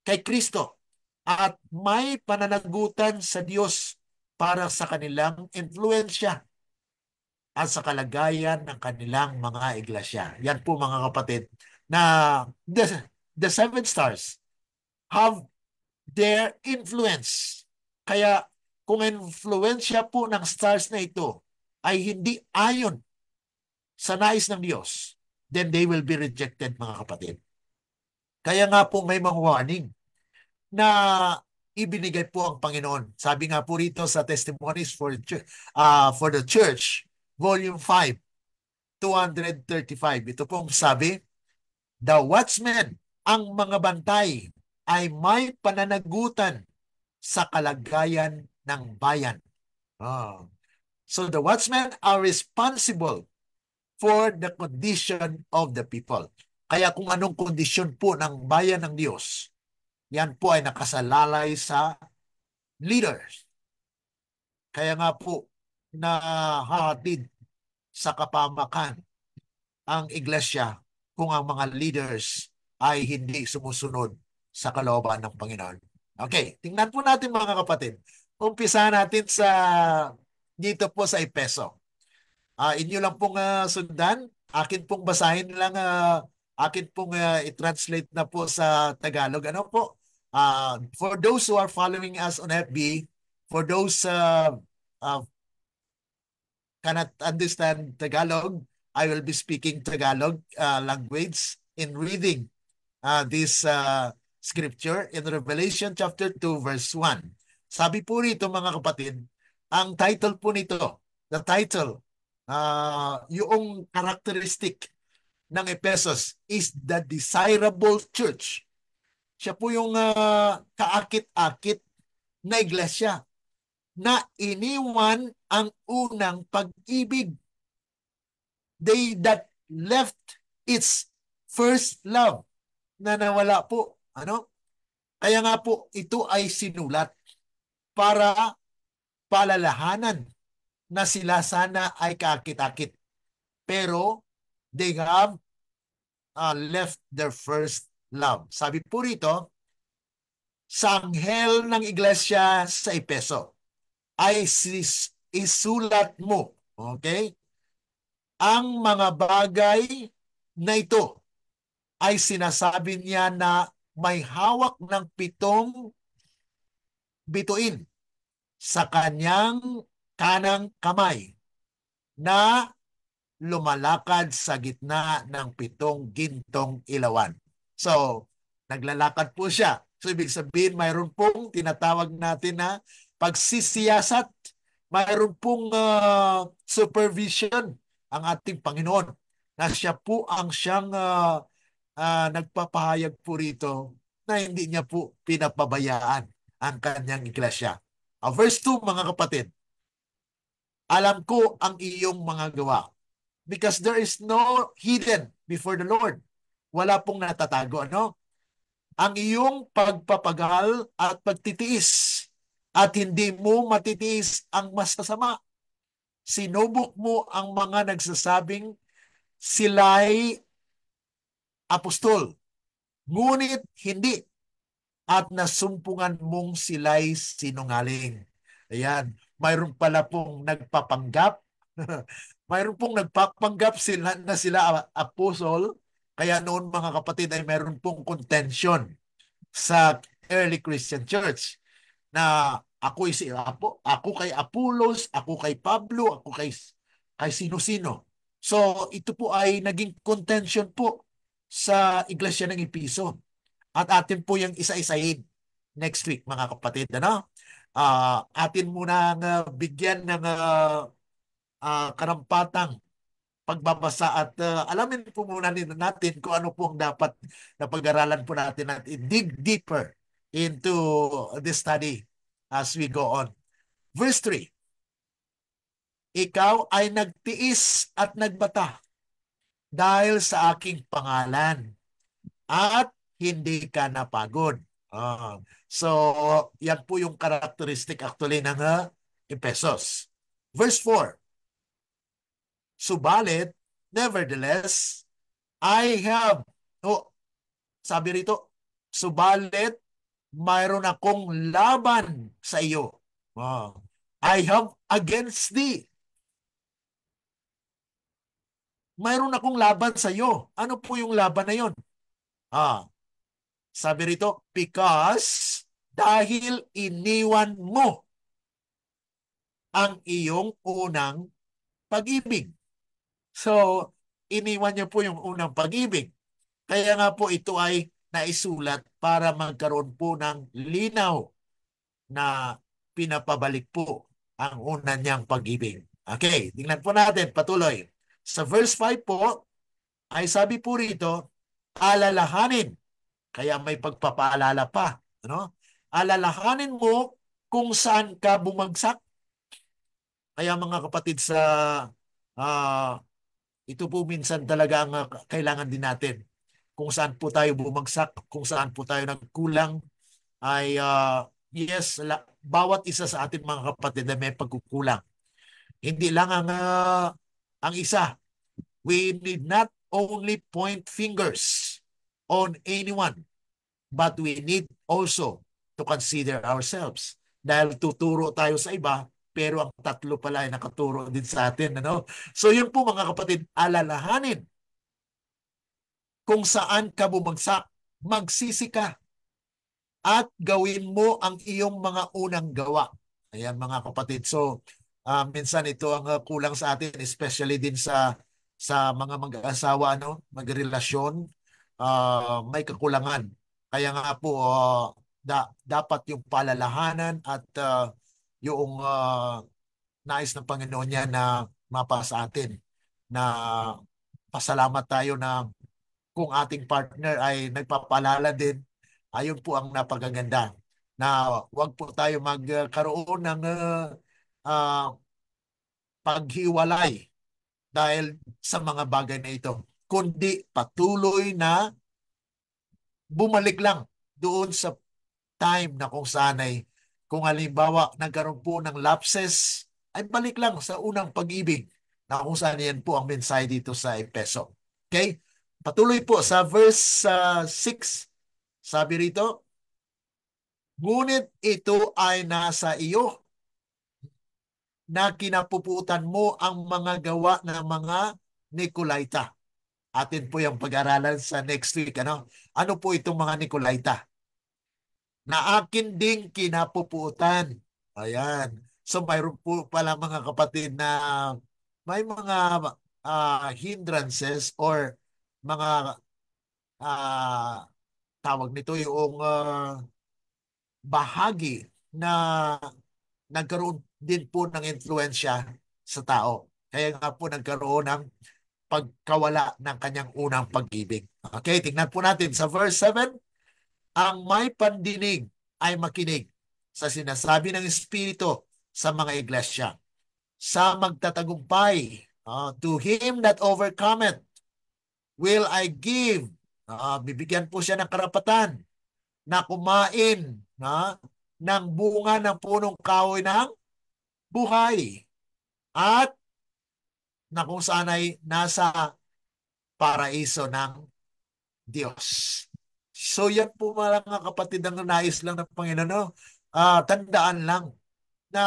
kay Kristo at may pananagutan sa Diyos para sa kanilang influensya at sa kalagayan ng kanilang mga iglesia. Yan po mga kapatid na the seven stars have their influence. Kaya kung influensya po ng stars na ito ay hindi ayon sa nais ng Diyos, then they will be rejected mga kapatid. Kaya nga po may mga warning na ibinigay po ang Panginoon. Sabi nga po rito sa Testimonies for the Church, Volume 5, 235. Ito pong sabi, the watchmen, ang mga bantay, ay may pananagutan sa kalagayan ng bayan. Oh. So the watchmen are responsible for the condition of the people. Kaya kung anong kondisyon po ng bayan ng Diyos, yan po ay nakasalalay sa leaders. Kaya nga po, nahahatid sa kapamakan ang iglesia kung ang mga leaders ay hindi sumusunod sa kalooban ng Panginoon. Okay, tingnan po natin mga kapatid. Umpisa natin dito po sa Efeso. Inyo lang pong sundan. Akin pong basahin lang, akin pong i-translate na po sa Tagalog. Ano po? For those who are following us on FB, for those cannot understand Tagalog, I will be speaking Tagalog language in reading this scripture in Revelation chapter 2 verse 1. Sabi po rito mga kapatid, ang title po nito, the title, yung characteristic ng Ephesus is the desirable church. Siya po yung kaakit-akit na iglesia na iniwan ang unang pag-ibig. They that left its first love, na nawala po. Ano? Kaya nga po, ito ay sinulat para palalahanan na sila sana ay kaakit-akit. Pero they have left their first love. Sabi po rito, sa anghel ng iglesia sa Efeso ay isulat mo, okay? Ang mga bagay na ito ay sinasabi niya na may hawak ng 7 bituin sa kanyang kanang kamay na lumalakad sa gitna ng 7 gintong ilawan. So, naglalakad po siya. So, ibig sabihin, mayroon pong tinatawag natin na pagsisiyasat, mayroon pong supervision ang ating Panginoon na siya po ang siyang nagpapahayag po rito na hindi niya po pinapabayaan ang kanyang iglesia. Verse 2, mga kapatid, alam ko ang iyong mga gawa because there is no hidden before the Lord. Wala pong natatago, ano? Ang iyong pagpapagal at pagtitiis at hindi mo matitiis ang masasama. Sinubok mo ang mga nagsasabing sila'y apostol, ngunit hindi, at nasumpungan mong sila'y sinungaling. Ayan, mayroon pala pong nagpapanggap. Mayroon pong nagpapanggap na sila apostol. Kaya noon mga kapatid ay mayroon pong contention sa early Christian church na ako kay Apollos, ako kay Pablo, ako kay sino-sino. So ito po ay naging contention po sa iglesia ng Efeso. At atin po yung isa-isahin next week mga kapatid. Ano? Atin muna bigyan ng karampatang pagbabasa at alamin po muna natin kung ano po ang dapat na pag-aralan po natin at dig deeper into this study as we go on. Verse 3, ikaw ay nagtiis at nagbata dahil sa aking pangalan at hindi ka napagod. So, yan po yung characteristic actually ng Ephesus. Verse 4, subalit, nevertheless, I have, oh, sabi rito, subalit, mayroon akong laban sa iyo. I have against thee. Mayroon akong laban sa iyo. Ano po yung laban na yon? Sabi rito, because dahil iniwan mo ang iyong unang pag-ibig. So, iniwan niyo po yung unang pag-ibig. Kaya nga po ito ay naisulat para magkaroon po ng linaw na pinapabalik po ang una niyang pag-ibig. Okay, tingnan po natin, patuloy. Sa verse 5 po, ay sabi po rito, alalahanin. Kaya may pagpapaalala pa. Ano? Alalahanin mo kung saan ka bumagsak. Kaya mga kapatid sa uh, ito po minsan talaga ang kailangan din natin. Kung saan po tayo bumagsak, kung saan po tayo nagkulang, ay yes, bawat isa sa atin mga kapatid na may pagkukulang. Hindi lang ang isa. We need not only point fingers on anyone, but we need also to consider ourselves. Dahil tuturo tayo sa iba, pero ang tatlo pala ay nakaturo din sa atin. Ano? So yun po mga kapatid, alalahanin kung saan ka bumagsak, magsisi ka at gawin mo ang iyong mga unang gawa. Ayan mga kapatid. So minsan ito ang kulang sa atin, especially din sa mga mag-asawa, ano, magrelasyon, may kakulangan. Kaya nga po dapat yung palalahanan at yung nais ng Panginoon niya na mapa sa atin na pasalamat tayo na kung ating partner ay nagpapalala din, ayun po ang napagaganda na wag po tayo magkaroon ng uh, paghiwalay dahil sa mga bagay na ito, kundi patuloy na bumalik lang doon sa time na kung saan ay kung halimbawa nagkaroon po ng lapses, ay balik lang sa unang pag-ibig na kung saan yan po ang mensahe dito sa Efeso. Okay? Patuloy po sa verse 6. Sabi rito, ngunit ito ay nasa iyo na kinapuputan mo ang mga gawa ng mga Nicolaita. Atin po yung pag-aralan sa next week. Ano po itong mga Nicolaita? Na akin ding kinapuputan. Ayan. So mayroon po pala mga kapatid na may mga hindrances or mga tawag nito yung bahagi na nagkaroon din po ng influensya sa tao. Kaya nga po nagkaroon ng pagkawala ng kanyang unang pag-ibig. Okay, tingnan po natin sa verse 7. Ang may pandinig ay makinig sa sinasabi ng Espiritu sa mga iglesia. Sa magtatagumpay, to him that overcometh, will I give. Bibigyan po siya ng karapatan na kumain ng bunga ng punong kahoy ng buhay at na kung saan ay nasa paraiso ng Diyos. So yan po mga kapatid ang nais lang ng Panginoon. No? Tandaan lang na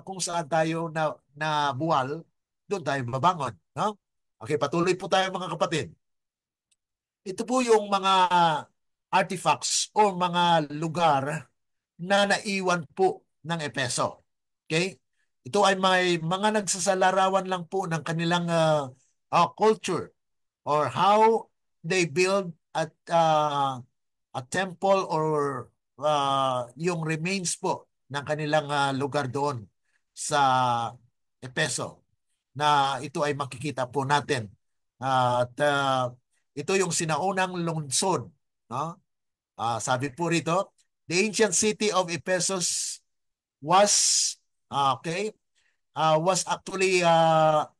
kung saan tayo na buwal, doon tayo babangon. No? Okay, patuloy po tayo mga kapatid. Ito po yung mga artifacts o mga lugar na naiwan po ng Epeso. Okay? Ito ay may mga nagsasalarawan lang po ng kanilang culture or how they build at a temple or yung remains po ng kanilang lugar doon sa Epeso na ito ay makikita po natin. At ito yung sinaunang lungsod. No? Sabi po rito, the ancient city of Ephesus was was actually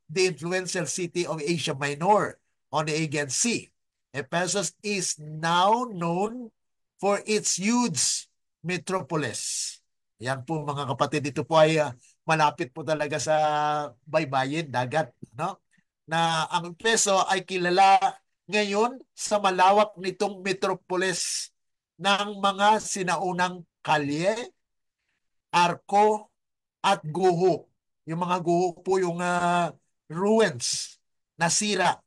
the influential city of Asia Minor on the Aegean Sea. Ephesus is now known for its huge metropolis. Yan po mga kapatid, ito po ay malapit po talaga sa baybayin, dagat, no? Na ang Efeso ay kilala ngayon sa malawak nitong metropolis ng mga sinaunang kalye, arko, at guho. Yung mga guho po yung ruins, nasira,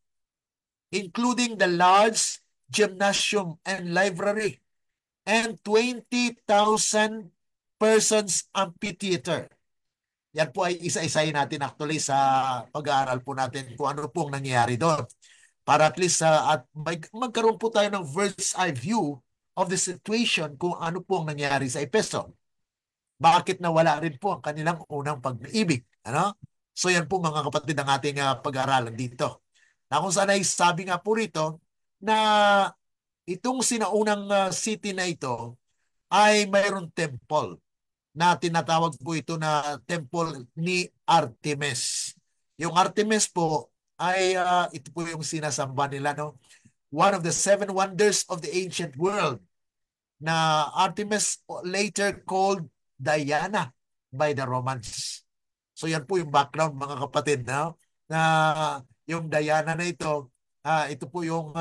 including the large gymnasium and library and 20,000 persons amphitheater. Yan po ay isa-isahin natin actually sa pag-aaral po natin kung ano pong nangyayari doon. Para at least at magkaroon po tayo ng bird's eye view of the situation kung ano pong nangyayari sa Efeso. Bakit nawala rin po ang kanilang unang pag-ibig? Ano? So yan po mga kapatid ang ating pag-aaralan dito. Na kung saan ay sabi nga po rito na itong sinaunang city na ito ay mayroong temple na tinatawag po ito na temple ni Artemis. Yung Artemis po ay ito po yung sinasamba nila, no? One of the seven wonders of the ancient world na Artemis later called Diana by the Romans. So yan po yung background mga kapatid, no? Na yung Diana na ito po yung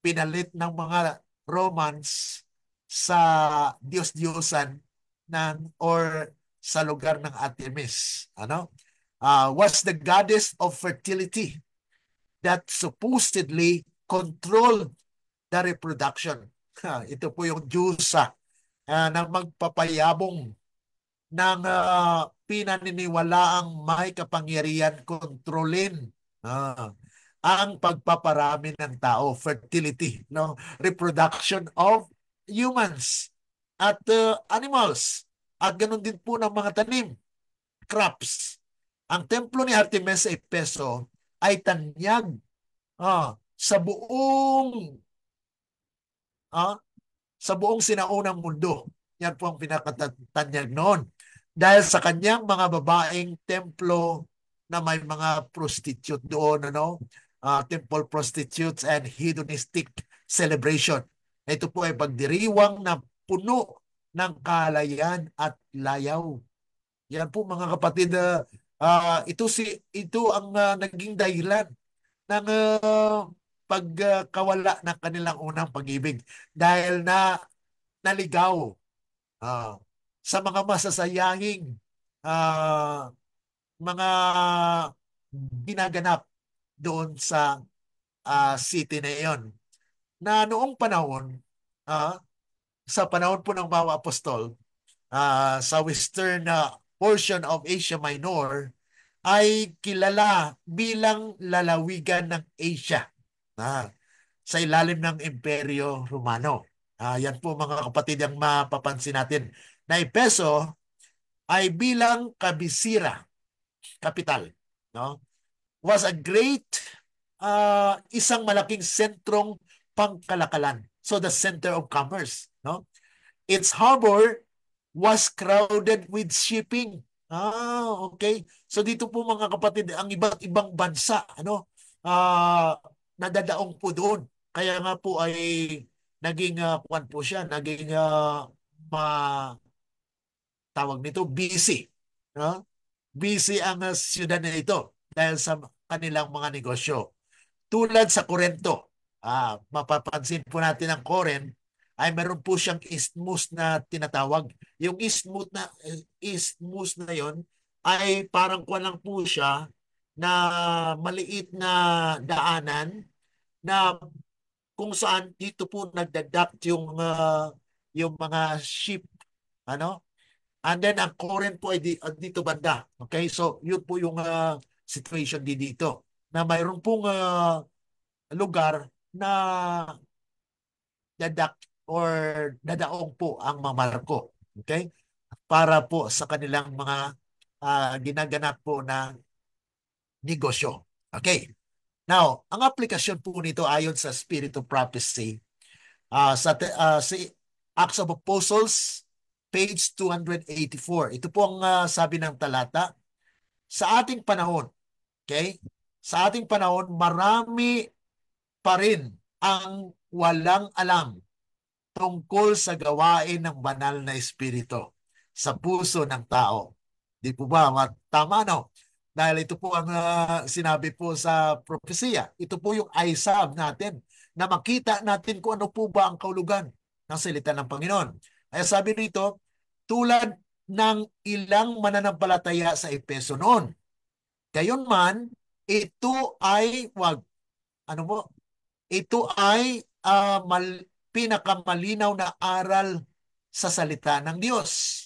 pinalit ng mga Romans sa Diyos-Diyosan or sa lugar ng Artemis. Ano? Was the goddess of fertility that supposedly controlled the reproduction. Ito po yung Diyosa na magpapayabong ng pinaniniwalaang may kapangyarihan kontrolin ang pagpaparami ng tao, fertility, no? Reproduction of humans at animals. At ganun din po ng mga tanim, crops. Ang templo ni Artemis sa Efeso ay tanyag sa buong sa buong sinaunang mundo. Yan po ang pinakatanyag noon. Dahil sa kanyang mga babaeng templo na may mga prostitute doon, temple prostitutes and hedonistic celebration. Ito po ay pagdiriwang na puno ng kalayan at layaw. Yan po mga kapatid, ito ang naging dahilan ng pagkawala ng kanilang unang pag-ibig dahil na naligaw sa mga masasayahing mga ginaganap doon sa city na iyon. Na noong panahon, sa panahon po ng mga apostol, sa western portion of Asia Minor, ay kilala bilang lalawigan ng Asia sa ilalim ng Imperyo Romano. Yan po mga kapatid ang mapapansin natin na Efeso ay bilang kabisira, kapital, no? Was a great isang malaking sentrong pangkalakalan. So the center of commerce, no? Its harbor was crowded with shipping. Okay. So dito po mga kapatid, ang iba't ibang bansa, nadadaong po doon. Kaya nga po ay naging po siya, naging tawag nito busy. No? Busy ang siyudad na ito dahil sa kanilang mga negosyo. Tulad sa Corinto, mapapansin po natin ang Corinth ay meron po siyang isthmus na tinatawag. Yung isthmus na yon ay parang kuwan lang po siya na maliit na daanan na kung saan dito po nagdadak yung mga ship, and then ang Corinth po ay dito banda. Okay, so yun po yung situation dito na mayroon pong lugar na dadak or dadaong po ang mga marko. Okay? Para po sa kanilang mga ginaganap po na negosyo. Okay. Now, ang aplikasyon po nito ayon sa Spirit of Prophecy sa Acts of Apostles, page 284. Ito po ang sabi ng talata. Sa ating panahon, okay? Sa ating panahon, marami pa rin ang walang alam tungkol sa gawain ng banal na espiritu sa puso ng tao. Di po ba? Tama, no? Dahil ito po ang sinabi po sa propesiya. Ito po yung eyesab natin na makita natin kung ano po ba ang kahulugan ng salita ng Panginoon. Kaya sabi rito, tulad ng ilang mananampalataya sa Efeso noon. Gayunman, ito ay ano po? Ito ay pinakamalinaw na aral sa salita ng Diyos.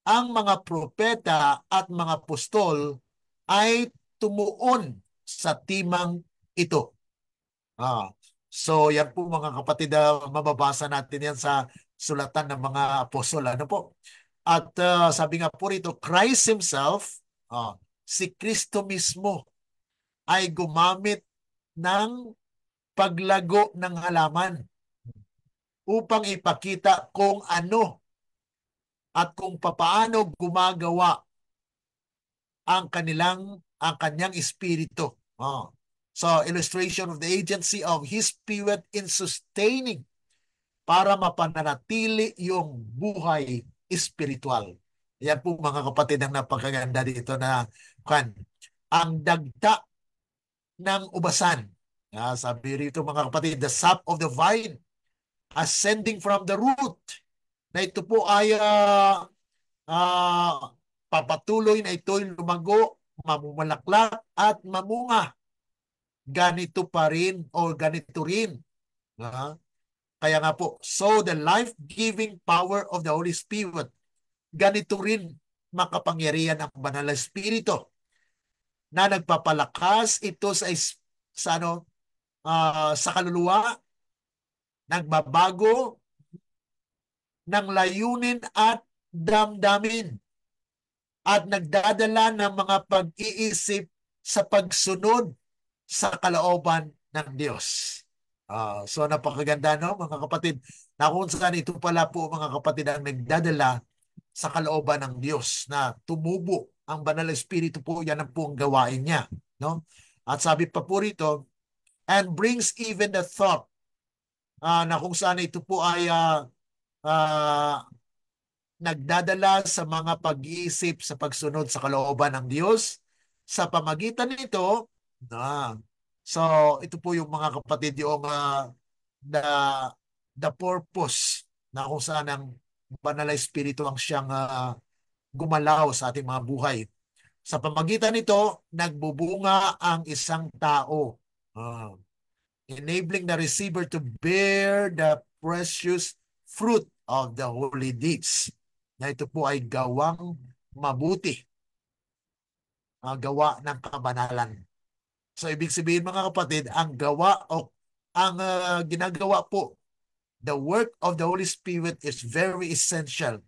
Ang mga propeta at mga apostol ay tumuon sa timang ito. So yan po mga kapatid, mababasa natin yan sa sulatan ng mga apostol. Ano po? At sabi nga po rito, Christ Himself, si Kristo mismo, ay gumamit ng paglago ng halaman upang ipakita kung ano at kung papaano gumagawa ang kanyang espiritu. So, illustration of the agency of His Spirit in sustaining para mapananatili yung buhay espiritual. Yan po mga kapatid ang napakaganda dito na ang dagta ng ubasan. Sabi rito mga kapatid, the sap of the vine ascending from the root, na ito po ay papatuloy na ito'y lumago, mamumalaklak at mamunga. Ganito pa rin o ganito rin. Kaya nga po, so the life-giving power of the Holy Spirit, ganito rin makapangyarihan ang banal na espiritu na nagpapalakas ito sa kaluluwa, nagbabago ng layunin at damdamin at nagdadala ng mga pag-iisip sa pagsunod sa kalooban ng Diyos. So napakaganda, no mga kapatid, na kung saan ito pala po mga kapatid ang nagdadala sa kalooban ng Diyos na tumubo ang banal na espiritu po, yan ang pong gawain niya, no? At sabi pa po rito, and brings even the thought, na kung saan ito po ay nagdadala sa mga pag-iisip sa pagsunod sa kalooban ng Diyos. Sa pamagitan nito, so ito po yung mga kapatid, yung the purpose na kung saan ang banal na espiritu ang siyang gumalaw sa ating mga buhay. Sa pamagitan nito, nagbubunga ang isang tao, enabling the receiver to bear the precious fruit of the holy deeds. Na ito po ay gawang mabuti, gawa ng kabanalan. So ibig sabihin mga kapatid, ang gawa o ang ginagawa po, the work of the Holy Spirit is very essential.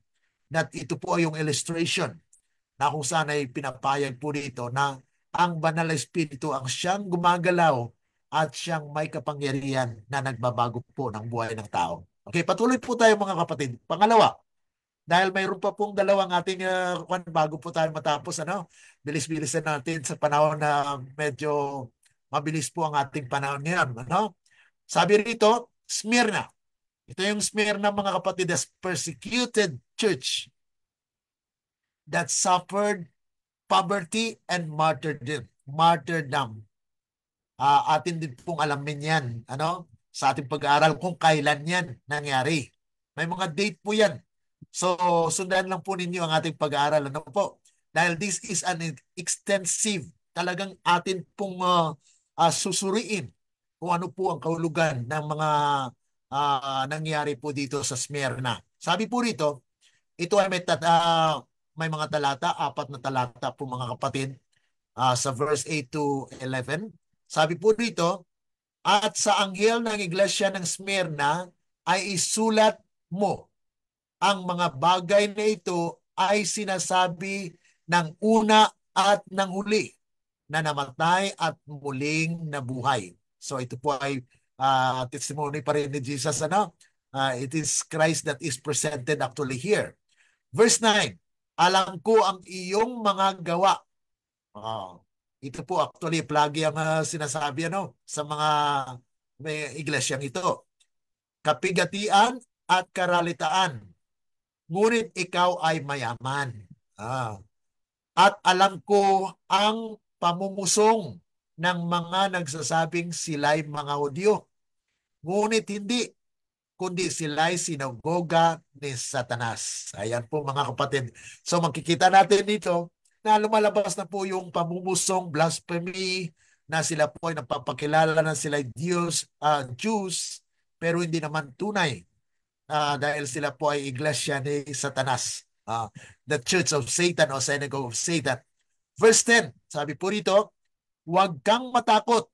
That ito po ay yung illustration na kung saan ay pinapayag po dito na ang banal na espiritu ang siyang gumagalaw at siyang may kapangyarihan na nagbabago po ng buhay ng tao. Okay, patuloy po tayo mga kapatid. Pangalawa, dahil mayroon pa pong dalawang ating bago po tayo matapos, bilis-bilisan natin sa panahon na medyo mabilis po ang ating panahon ngayon. Sabi rito, Smyrna. Ito yung Smyrna mga kapatid, as persecuted church that suffered poverty and martyrdom. Atin din pong alamin yan, sa ating pag-aaral kung kailan yan nangyari. May mga date po yan. So, sundan lang po ninyo ang ating pag-aaral. Ano po? Dahil this is an extensive, talagang atin pong susuriin kung ano po ang kahulugan ng mga nangyari po dito sa Smyrna. Sabi po rito, ito ay may mga talata, 4 na talata po mga kapatid, sa verse 8 to 11. Sabi po rito, at sa anghel ng iglesia ng Smyrna ay isulat mo, ang mga bagay na ito ay sinasabi ng una at ng huli, na namatay at muling nabuhay. So ito po ay testimony pa rin ni Jesus. It is Christ that is presented actually here. Verse 9, alam ko ang iyong mga gawa. Ito po actually, plagi ang sinasabi sa mga may iglesyang ito. Kapigatian at karalitaan, ngunit ikaw ay mayaman. At alam ko ang pamumusong ng mga nagsasabing sila'y mga Hudyo, ngunit hindi, kundi sila'y sinagoga ni Satanas. Ayan po mga kapatid. So makikita natin dito na lumalabas na po yung pamumusong, blasphemy, na sila po ay nagpapakilala na sila'y Jews, pero hindi naman tunay dahil sila po ay iglesia ni Satanas. The Church of Satan o Synagogue of Satan. Verse 10, sabi po rito, huwag kang matakot.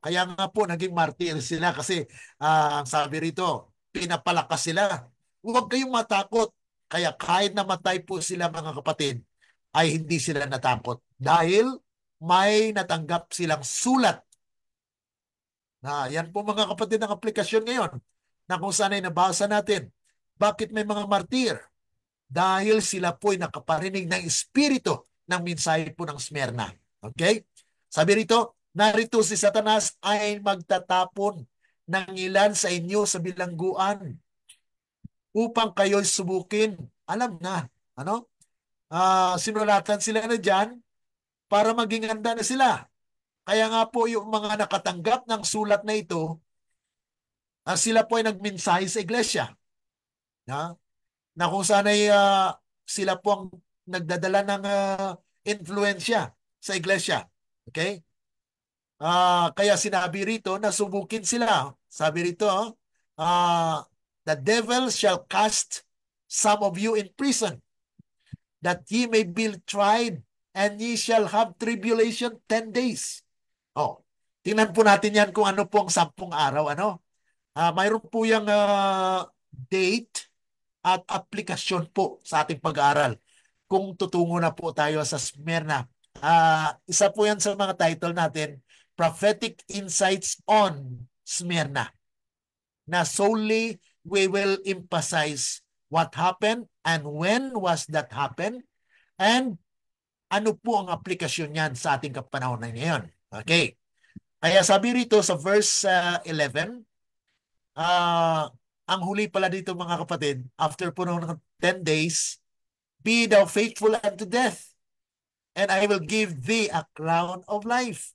Kaya nga po naging martir sila kasi ang sabi rito, pinapalakas sila. Huwag kayong matakot. Kaya kahit namatay po sila mga kapatid, ay hindi sila natakot. Dahil may natanggap silang sulat. Yan po mga kapatid ang aplikasyon ngayon na kung saan ay nabasa natin. Bakit may mga martir? Dahil sila po ay nakaparinig ng espiritu ng mensahe po ng Smyrna. Okay? Sabi rito, narito si Satanas ay magtatapon ng ilan sa inyo sa bilangguan upang kayo'y subukin. Alam na, ano? Sinulatan sila na dyan para maging handa na sila. Kaya nga po yung mga nakatanggap ng sulat na ito, sila po ay nagmensahe sa iglesia. Na kung saan ay sila po ang nagdadala ng influensya sa iglesia. Okay? Kaya sinabi rito na subukin sila. Sabi rito, the devil shall cast some of you in prison, that ye may be tried, and ye shall have tribulation 10 days. Tingnan po natin yan kung ano po ang 10 araw. Mayroon po yung date at aplikasyon po sa ating pag-aaral. Kung tutungo na po tayo sa Smyrna. Isa po yan sa mga title natin, Prophetic Insights on Smyrna. Na solely we will emphasize what happened and when was that happened and ano po ang aplikasyon niyan sa ating kapanahonan ngayon. Okay. Kaya sabi rito sa verse 11, ang huli pala dito mga kapatid, after po ng 10 days, be thou faithful unto death, and I will give thee a crown of life.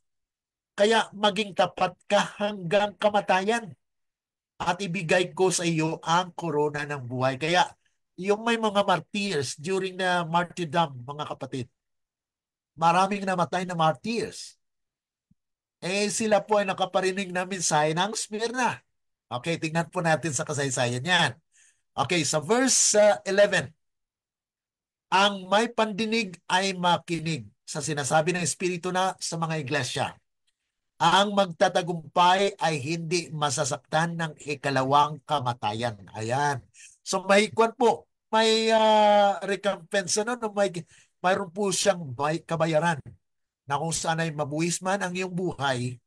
Kaya maging tapat ka hanggang kamatayan at ibigay ko sa iyo ang korona ng buhay. Kaya yung may mga martyrs during the martyrdom, mga kapatid, maraming namatay na martyrs. Sila po ay nakaparinig na mensahe ng Smyrna. Okay, tingnan po natin sa kasaysayan yan. Okay, sa verse 11, ang may pandinig ay makinig sa sinasabi ng Espiritu na sa mga iglesia. Ang magtatagumpay ay hindi masasaktan ng ikalawang kamatayan. Ayan. So may kwan po, may recompense mayroon po siyang kabayaran na kung saan ay mabuwis man ang iyong buhay,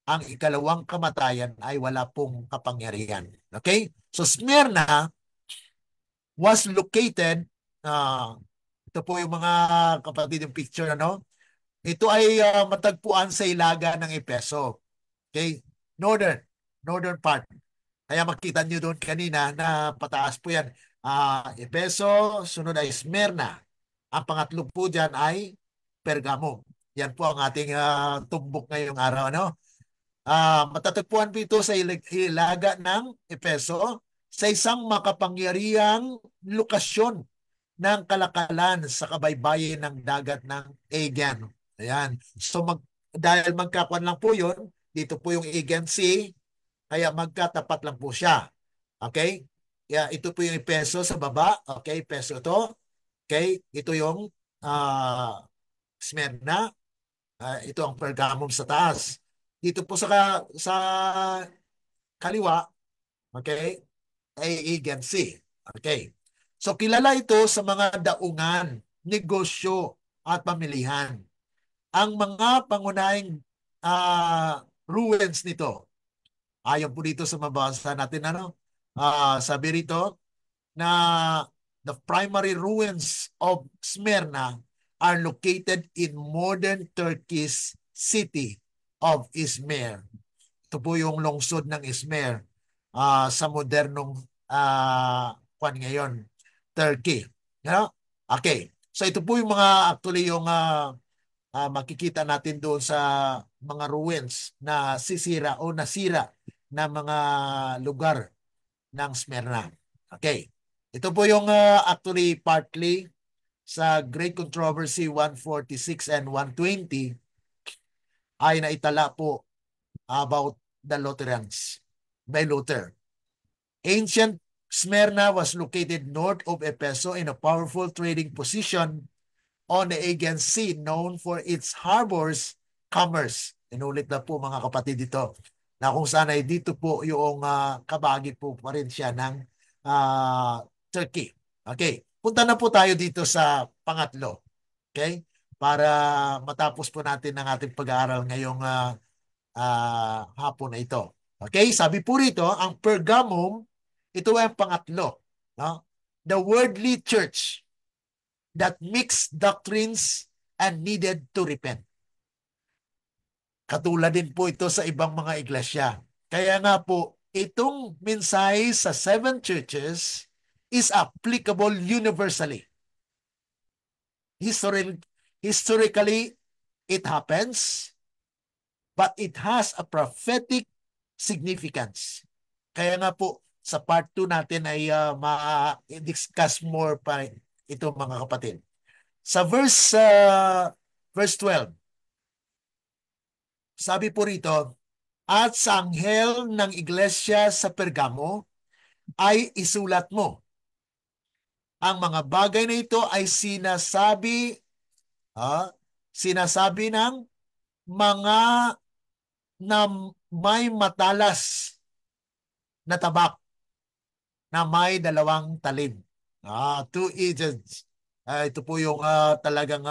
ang ikalawang kamatayan ay wala pong kapangyarihan. Okay? So Smyrna was located, ito po yung mga kapatid yung picture, ito ay matagpuan sa ilaga ng Epeso. Okay? Northern part. Kaya makita nyo doon kanina na pataas po yan. Epeso, sunod ay Smyrna. Ang pangatlo po dyan ay Pergamo. Yan po ang ating tumbok ngayong araw. Matatagpuan po ito sa ilaga ng Epeso sa isang makapangyarihang lokasyon ng kalakalan sa kabaybayin ng dagat ng Aegean. Ayan. So dahil magkakuan lang po yun, dito po yung Aegean Sea, kaya magkatapat lang po siya. Okay? Ito po yung Epeso sa baba. Okay, Epeso ito. Okay, ito yung Smyrna. Ito ang Pergamum sa taas. Dito po sa kaliwa, okay, ay Aegean Sea. Okay. So kilala ito sa mga daungan, negosyo at pamilihan. Ang mga pangunahing ruins nito, ayon po dito sa mabasa natin, sabi rito na the primary ruins of Smyrna are located in modern Turkish city of Izmir. Ito Ito po yung lungsod ng Izmir sa modernong ngayon, Turkey. You know? Okay. So ito po yung mga actually yung makikita natin doon sa mga ruins na sisira o nasira na mga lugar ng Smyrna. Okay. Ito po yung actually partly sa Great Controversy 146 and 120 ay naitala po about the Lutherans by Luther. Ancient Smyrna was located north of Ephesus in a powerful trading position on the Aegean Sea known for its harbors, commerce. Inulit na po mga kapatid dito na kung saan ay dito po yung kabagi po pa rin siya ng Turkey. Okay, punta na po tayo dito sa pangatlo. Okay, para matapos po natin ang ating pag-aaral ngayong hapon na ito. Okay, sabi po rito, ang Pergamum, ito ay ang pangatlo. No? The worldly church that mixed doctrines and needed to repent. Katulad din po ito sa ibang mga iglesia. Kaya nga po, itong mensahe sa 7 churches is applicable universally. Historically, it happens, but it has a prophetic significance. Kaya nga po, sa part 2 natin ay ma-discuss more pa ito mga kapatid. Sa verse 12, sabi po rito, at sa anghel ng iglesia sa Pergamo ay isulat mo. Ang mga bagay na ito ay sinasabi ng mga na may matalas na tabak na may 2 talim. 2 edges. Ito po yung talagang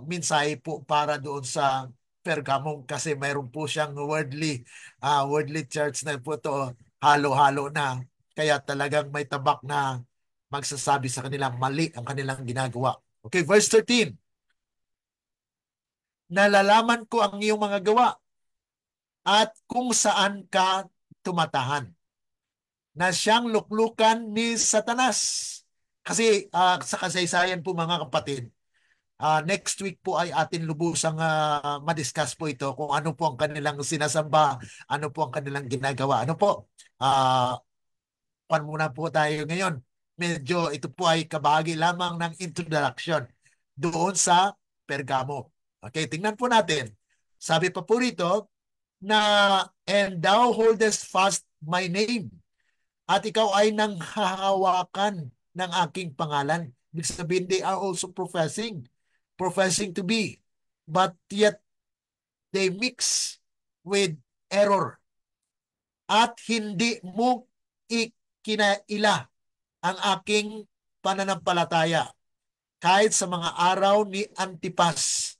mensahe po para doon sa Pergamum kasi mayroon po siyang worldly church na po ito, halo-halo na. Kaya talagang may tabak na magsasabi sa kanila mali ang kanilang ginagawa. Okay, verse 13. Nalalaman ko ang iyong mga gawa at kung saan ka tumatahan na siyang luklukan ni Satanas. Kasi sa kasaysayan po mga kapatid, next week po ay atin lubusang madiscuss po ito kung ano po ang kanilang sinasamba, ano po ang kanilang ginagawa. Ano po? Pan muna po tayo ngayon. Medyo ito po ay kabahagi lamang ng introduction doon sa Pergamo. Okay, tingnan po natin. Sabi pa po rito na, and thou holdest fast my name. At ikaw ay nanghahawakan ng aking pangalan. Ibig sabihin, they are also professing to be. But yet, they mix with error. At hindi mo ikinaila ang aking pananampalataya kahit sa mga araw ni Antipas.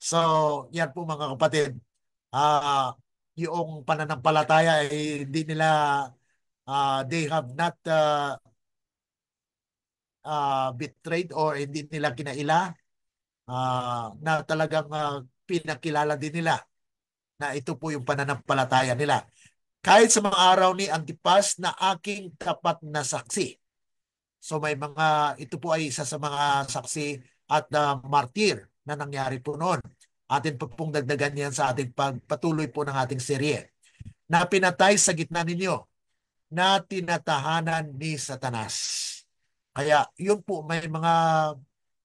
So, yan po mga kapatid. Yung pananampalataya ay hindi nila they have not betrayed or hindi nila kinaila na talagang pinakilala din nila na ito po yung pananampalataya nila. Kahit sa mga araw ni Antipas na aking tapat na saksi. So ito po ay isa sa mga saksi at martir na nangyari po noon. Atin po pong dagdagan yan sa ating pagpatuloy po ng ating serye. Na pinatay sa gitna ninyo na tinatahanan ni Satanas. Kaya yun po, may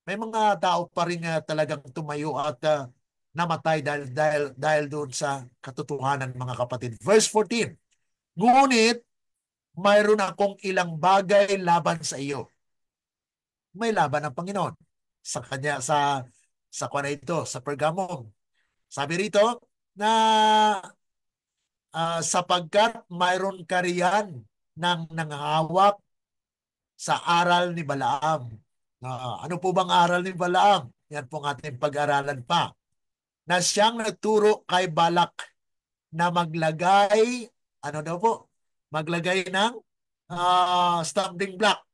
mga tao pa rin talagang tumayo at namatay dahil doon sa katotohanan mga kapatid. Verse 14. Ngunit mayroon akong ilang bagay laban sa iyo. May laban ng Panginoon sa kanya sa kuwan ito, sa Pergamum. Sabi rito na sapagkat mayroon ka riyan ng nanghawak sa aral ni Balaam. Ano po bang aral ni Balaam? Yan po ang ating pag-aralan pa. Na siyang nagturo kay Balak na maglagay, ano daw po? Maglagay ng stumbling block,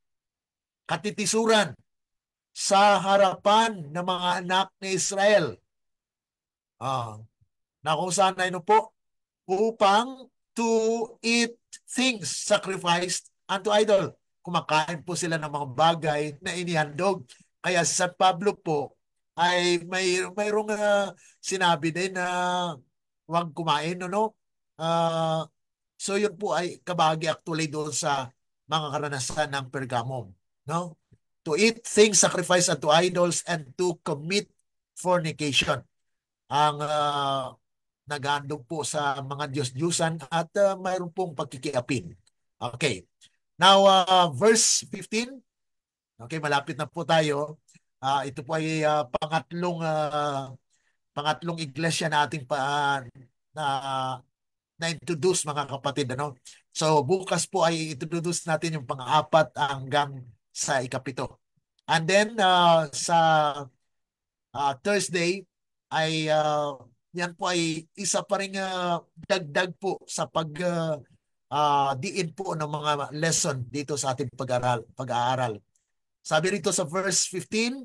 katitisuran sa harapan ng mga anak ni Israel. na kung saan ay no po, upang to eat things sacrificed unto idol. Kumakain po sila ng mga bagay na inihandog. Kaya si San Pablo po ay mayroong sinabi din na huwag kumain, no? Ah, so yun po ay kabahagi actually doon sa mga karanasan ng Pergamum, no? To eat things sacrificed unto idols and to commit fornication. Ang nagandog po sa mga Diyos-Diyusan at mayroon pong pagkikiapin. Okay. Now, verse 15. Okay, malapit na po tayo. Ito po ay pangatlong iglesia na ating na, na-introduce mga kapatid. Ano? So, bukas po ay introduce natin yung pang-apat hanggang sa ikapito. And then, sa Thursday, ay yan po ay isa pa rin dagdag po sa diin po ng mga lesson dito sa ating pag-aaral. Sabi rito sa verse 15,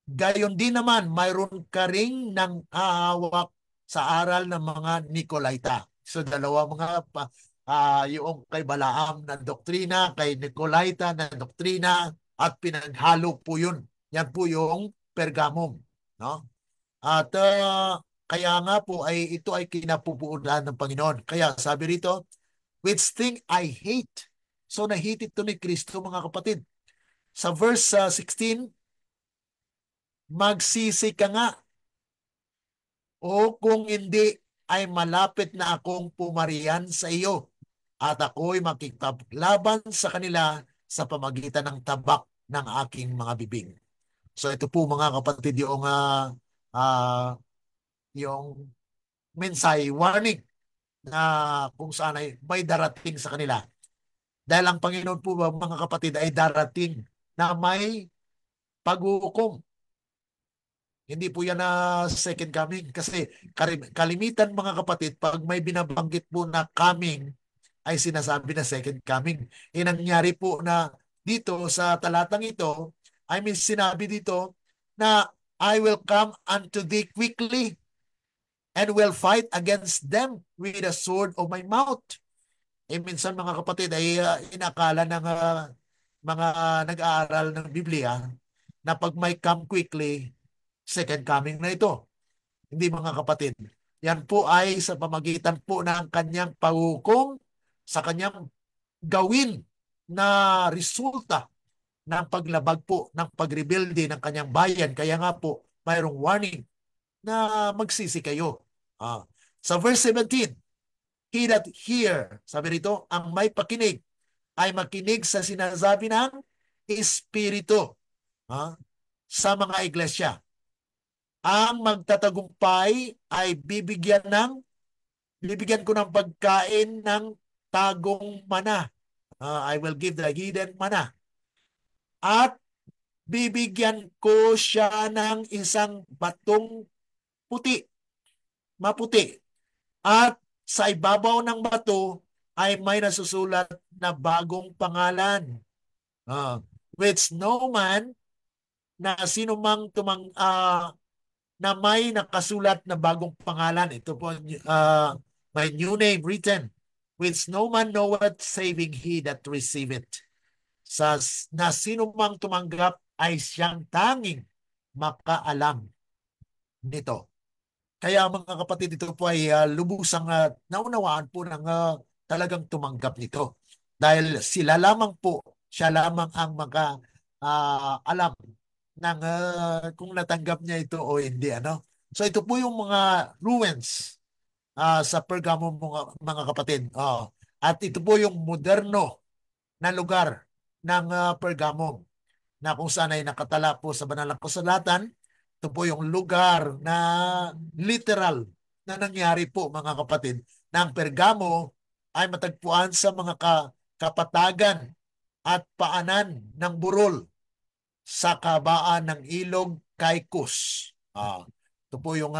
gayon din naman, mayroon ka ring nang aawak sa aral ng mga Nicolaita. So dalawa mga yung kay Balaam na doktrina, kay Nicolaita na doktrina, at pinaghalo po yun. Yan po yung Pergamum. No? At kaya nga po ay ito ay kinapupuulan ng Panginoon. Kaya sabi rito, which thing I hate. So na-hate ito ni Kristo mga kapatid. Sa verse 16, magsisi ka nga o kung hindi ay malapit na akong pumarian sa iyo at ako'y makikipaglaban sa kanila sa pamagitan ng tabak ng aking mga bibig. So ito po mga kapatid yung mensahe, warning na kung saan ay may darating sa kanila. Dahil ang Panginoon po mga kapatid ay darating na may paghuhukom. Hindi po yan na second coming. Kasi kalimitan mga kapatid, pag may binabanggit po na coming, ay sinasabi na second coming. Nangyari po na dito sa talatang ito, ay may sinabi dito na I will come unto thee quickly and will fight against them with the sword of my mouth. Minsan mga kapatid ay inakala ng mga nag-aaral ng Biblia na pag may come quickly, second coming na ito. Hindi mga kapatid. Yan po ay sa pamagitan po ng kanyang paghukom sa kanyang gawin na resulta ng paglabag po ng pagrebelde ng kanyang bayan. Kaya nga po, mayroong warning na magsisi kayo. Sa verse 17, he that hear, sabi rito, ang may pakinig ay makinig sa sinasabi ng Espiritu sa mga iglesia. Ang magtatagumpay ay bibigyan ko ng pagkain ng tagong mana. I will give the hidden mana. At bibigyan ko siya ng isang batong maputi. At sa ibabaw ng bato ay may nasusulat na bagong pangalan. Which no man na sino mang na may nakasulat na bagong pangalan. Ito po, my new name written, which no man knoweth saving he that receive it. Na sino mang tumanggap ay siyang tanging makaalam nito. Kaya mga kapatid, ito po ay lubusang naunawaan po ng talagang tumanggap nito. Dahil siya lamang ang alam ng kung natanggap niya ito o hindi. So ito po yung mga ruins sa Pergamum mga kapatid. At ito po yung moderno na lugar ng Pergamum na kung saan ay nakatala po sa banal na kasulatan. Ito po yung lugar na literal na nangyari po mga kapatid na ang Pergamo ay matagpuan sa mga kapatagan at paanan ng burol sa kabaan ng ilog Caicos. Ito po yung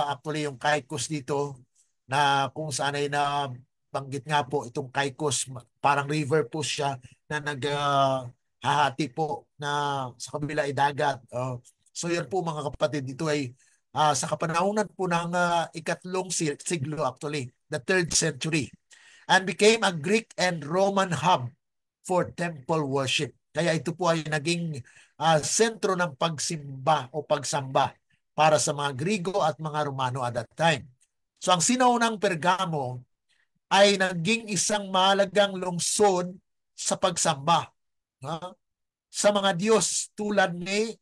actually yung Caicos dito na kung saan ay nabanggit nga po itong Caicos, parang river po siya na hahati po na sa kabila ay dagat. So yan po mga kapatid, dito ay sa kapanahunan po ng ikatlong siglo actually, the 3rd century, and became a Greek and Roman hub for temple worship. Kaya ito po ay naging sentro ng pagsimba o pagsamba para sa mga Grigo at mga Romano at that time. So ang sinaunang Pergamo ay naging isang mahalagang lungsod sa pagsamba sa mga Diyos tulad ni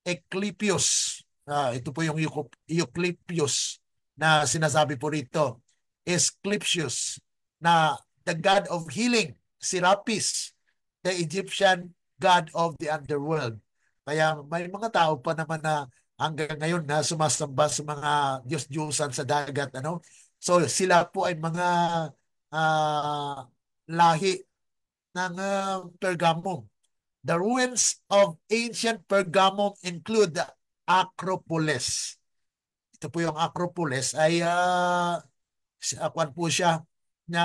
Eclipius. Ito po yung Euclipius na sinasabi po rito. Esclipsius na the God of healing. Serapis, the Egyptian God of the underworld. Kaya may mga tao pa naman na hanggang ngayon na sumasamba sa mga Diyos-Diyosan sa dagat. Ano? So sila po ay mga lahi ng Pergamum. The ruins of ancient Pergamum include the Acropolis. Ito po yung Acropolis ay kwan po siya na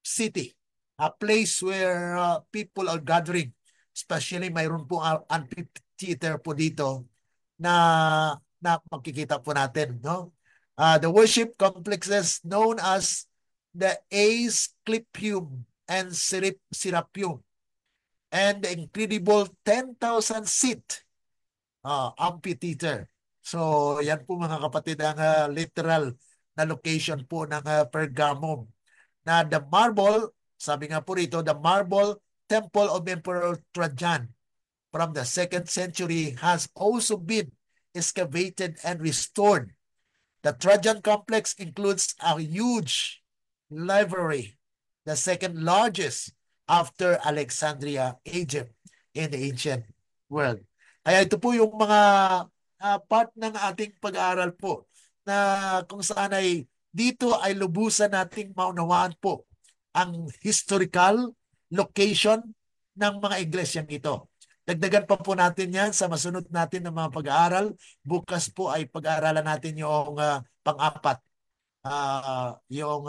city, a place where people are gathering. Especially mayroon po amphitheater po dito na makikita po natin, no? The worship complexes known as the Asclepium and Serapeum and the incredible 10,000 seat amphitheater. So yan po mga kapatid ang literal na location po ng Pergamum. Na the marble, sabi nga po rito, the marble temple of Emperor Trajan from the 2nd century has also been excavated and restored. The Trajan complex includes a huge library, the second largest after Alexandria, Egypt, in the ancient world. Kaya ito po yung mga part ng ating pag-aaral po na kung saan ay dito ay lubusan nating maunawaan po ang historical location ng mga iglesyang ito. Dagdagan pa po natin yan sa masunod natin ng mga pag-aaral. Bukas po ay pag-aaralan natin yung pang-apat, yung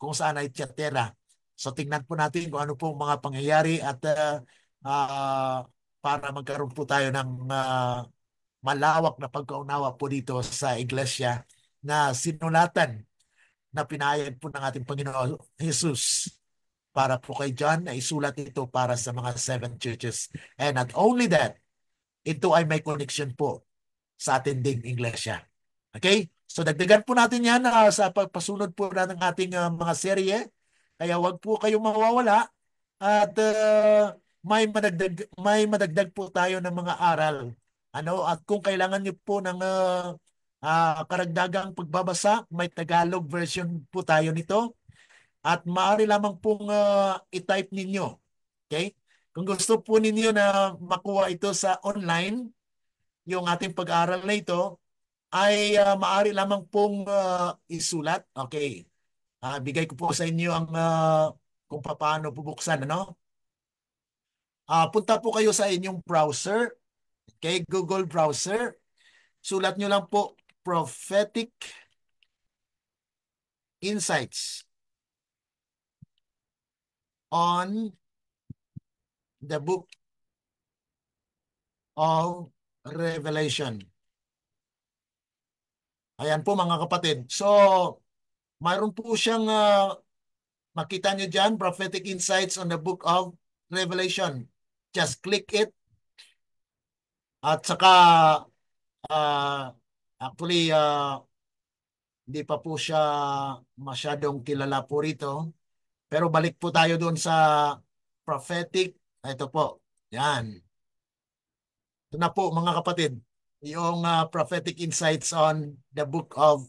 kung saan ay Thyatira. So tingnan po natin kung ano po mga pangyayari at para magkaroon po tayo ng malawak na pagkaunawa po dito sa iglesia na sinulatan na pinayag po ng ating Panginoon Jesus para po kay John na isulat ito para sa mga 7 churches. And not only that, ito ay may connection po sa ating ding iglesia. Okay? So dagdagan po natin yan sa pagpasunod po ng ating mga serye. Kaya wag po kayong mawawala at may madagdag po tayo ng mga aral. Ano, at kung kailangan niyo po ng karagdagang pagbabasa, may Tagalog version po tayo nito. At maaari lamang pong i-type ninyo. Okay? Kung gusto po ninyo na makuha ito sa online, yung ating pag-aaral na ito, ay maaari lamang pong isulat. Okay. Bigay ko po sa inyo ang kung paano bubuksan. Ano? Punta po kayo sa inyong browser. Okay, Google browser. Sulat nyo lang po Prophetic Insights on the Book of Revelation. Ayan po mga kapatid. So, mayroon po siyang makita nyo dyan, Prophetic Insights on the Book of Revelation. Just click it. At saka, actually, hindi pa po siya masyadong kilala po rito. Pero balik po tayo doon sa prophetic. Ito po. Yan. Ito na po mga kapatid. Yung prophetic insights on the book of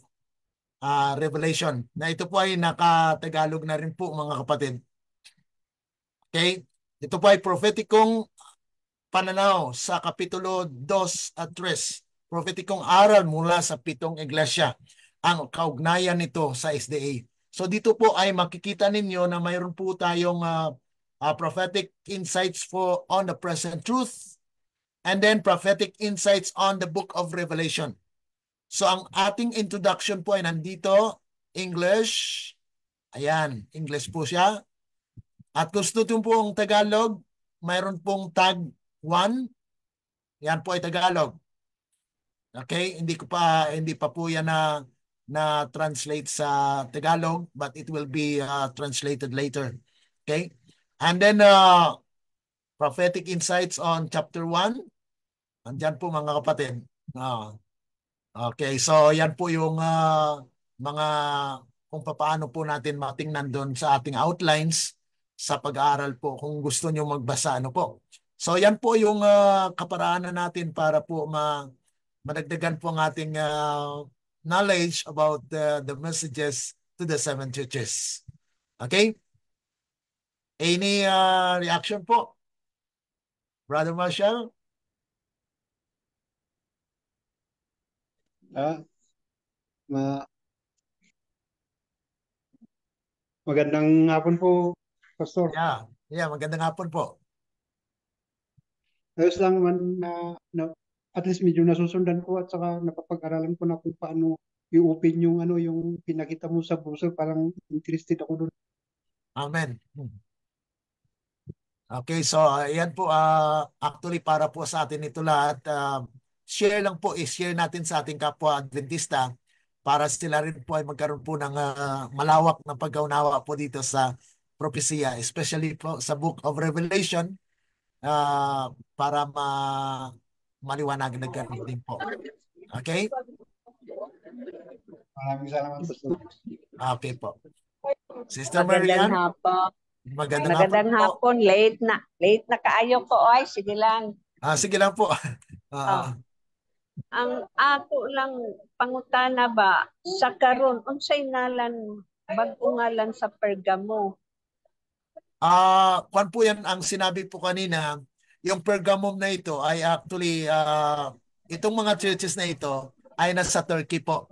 Revelation. Na ito po ay naka-Tagalog na rin po mga kapatid. Okay? Ito po ay prophetikong pananaw sa Kapitulo 2 at 3. Prophetikong aral mula sa 7 iglesia. Ang kaugnayan nito sa SDA. So dito po ay makikita ninyo na mayroon po tayong prophetic insights on the present truth and then prophetic insights on the book of Revelation. So ang ating introduction po ay nandito, English. Ayan, English po siya. At gusto po ang Tagalog, mayroon pong tag 1. Yan po ay Tagalog. Okay? Hindi pa po yan na translate sa Tagalog, but it will be translated later. Okay? And then prophetic insights on chapter 1. Andyan po mga kapatid. Ah, okay, so yan po yung mga kung paano po natin matingnan doon sa ating outlines sa pag-aaral po kung gusto nyo magbasa ano po. So yan po yung kaparaanan natin para po madagdagan po ang ating knowledge about the messages to the seven churches. Okay? Any reaction po? Brother Marshall? Ah, ma magandang hapon po, Pastor. Yeah. Yeah, magandang hapon po. Ayos lang man na at least medyo nasusundan ko at saka napapag-aralan ko na kung paano i-open yung yung pinakita mo sa browser, parang interested ako doon. Amen. Okay, so yan po actually para po sa atin ito lahat. Share lang po, i-share natin sa ating kapwa Adventista para sila rin po ay magkaroon po ng malawak na pagkaunawa po dito sa propesya, especially po sa Book of Revelation para maliwanag na ganun din po. Okay? Maraming salamat, Pastor. Okay po. Sister Magandang Marian, hapon. magandang Magandang hapon po. hapon. Late na kaayo ko. Ay, sige lang. Sige lang po. Oh. Ang ako lang pangutana ba sa karon unsay ngalan bag-o ngalan sa Pergamo? Kwan po yan ang sinabi po kanina, yung Pergamum na ito ay actually, itong mga churches na ito ay nasa Turkey po.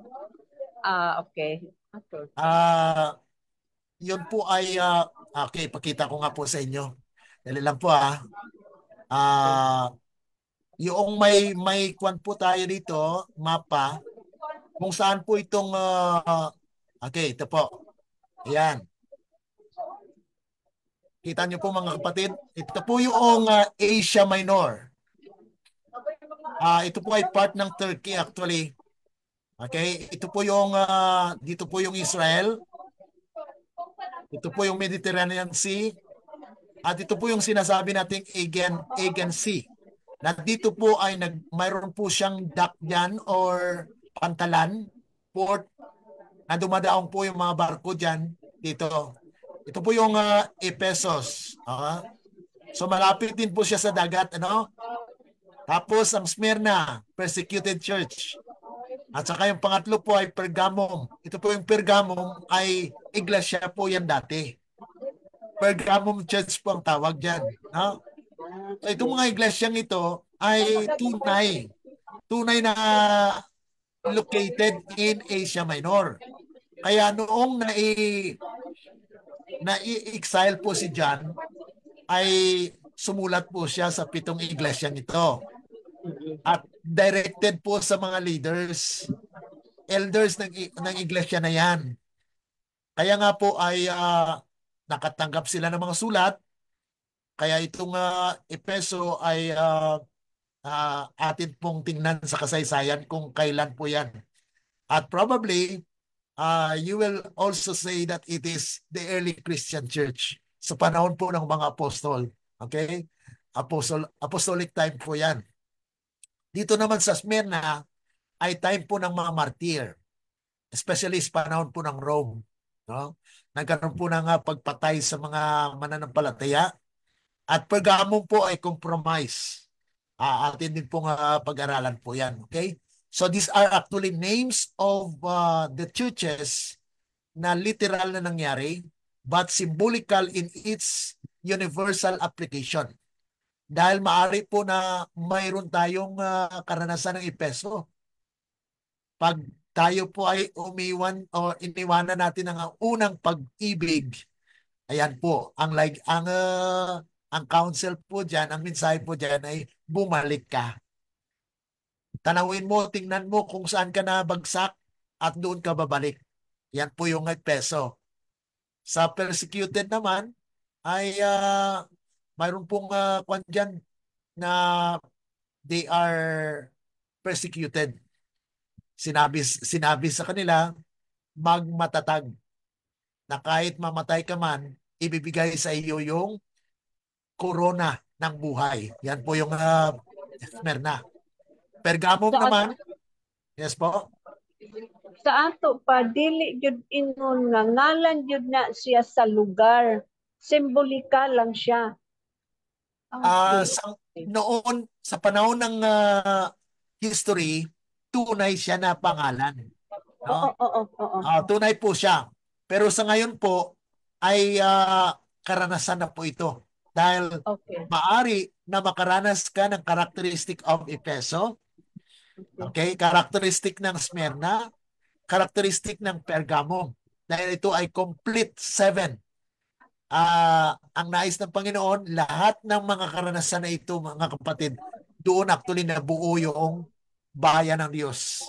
Okay. Yun po ay, okay, pakita ko nga po sa inyo. Dali lang po yung may kwan po tayo dito, mapa, kung saan po itong, okay, ito po. Ayan. Kita nyo po mga kapatid, ito po yung Asia Minor. Ito po ay part ng Turkey actually. Okay, ito po yung dito po yung Israel. Ito po yung Mediterranean Sea. At ito po yung sinasabi nating Aegean Sea. Na dito po ay mayroon po siyang dock dyan or pantalan, port, na dumadaong po yung mga barko dyan dito. Ito po yung Ephesus. So malapit din po siya sa dagat, ano? Tapos ang Smyrna, persecuted church. At saka yung pangatlo po ay Pergamum. Ito po yung Pergamum ay iglesia po yan dati. Pergamum Church po ang tawag dyan. No? So itong mga iglesyang ito ay tunay. Tunay na located in Asia Minor. Kaya noong na-exile po si John, ay sumulat po siya sa 7 iglesyang ito. At directed po sa mga leaders, elders ng iglesia na yan. Kaya nga po ay nakatanggap sila ng mga sulat. Kaya itong Efeso ay atin pong tingnan sa kasaysayan kung kailan po yan. At probably, you will also say that it is the early Christian church. Sa panahon po ng mga apostol. Okay? Apostolic time po yan. Dito naman sa Smyrna ay time po ng mga martyr. Especially sa panahon po ng Rome. No? Nagkaroon po ng pagpatay sa mga mananampalataya. At Pergamum po ay compromise. Atin din pong pag-aralan po yan. Okay? So these are actually names of the churches na literal na nangyari but symbolical in its universal application. Dahil maaari po na mayroon tayong karanasan ng Efeso. Pag tayo po ay umiwan o iniwanan natin ang unang pag-ibig, ayan po, ang counsel po dyan, ang mensahe po dyan ay bumalik ka. Tanawin mo, tingnan mo kung saan ka nabagsak at doon ka babalik. Yan po yung Efeso. Sa persecuted naman ay mayroon pong kwan dyan na they are persecuted. Sinabi sa kanila, magmatatag na kahit mamatay ka man, ibibigay sa iyo yung corona ng buhay. Yan po yung Smyrna. Pergamum Sa, naman, yes po. sa ato pa, dili jud ingon nga ngalan jud na siya sa lugar. Simbolika lang siya. Okay. Noon, sa panahon ng history, tunay siya na pangalan. Oo, No? oo, oo. Tunay po siya. Pero sa ngayon po, ay karanasan na po ito. Dahil Okay. maari na makaranas ka ng characteristic of Efeso, okay? Characteristic ng Smyrna, characteristic ng Pergamum. Dahil ito ay complete 7. Ang nais ng Panginoon, lahat ng mga karanasan na ito, mga kapatid, doon actually nabuo yung bayan ng Diyos.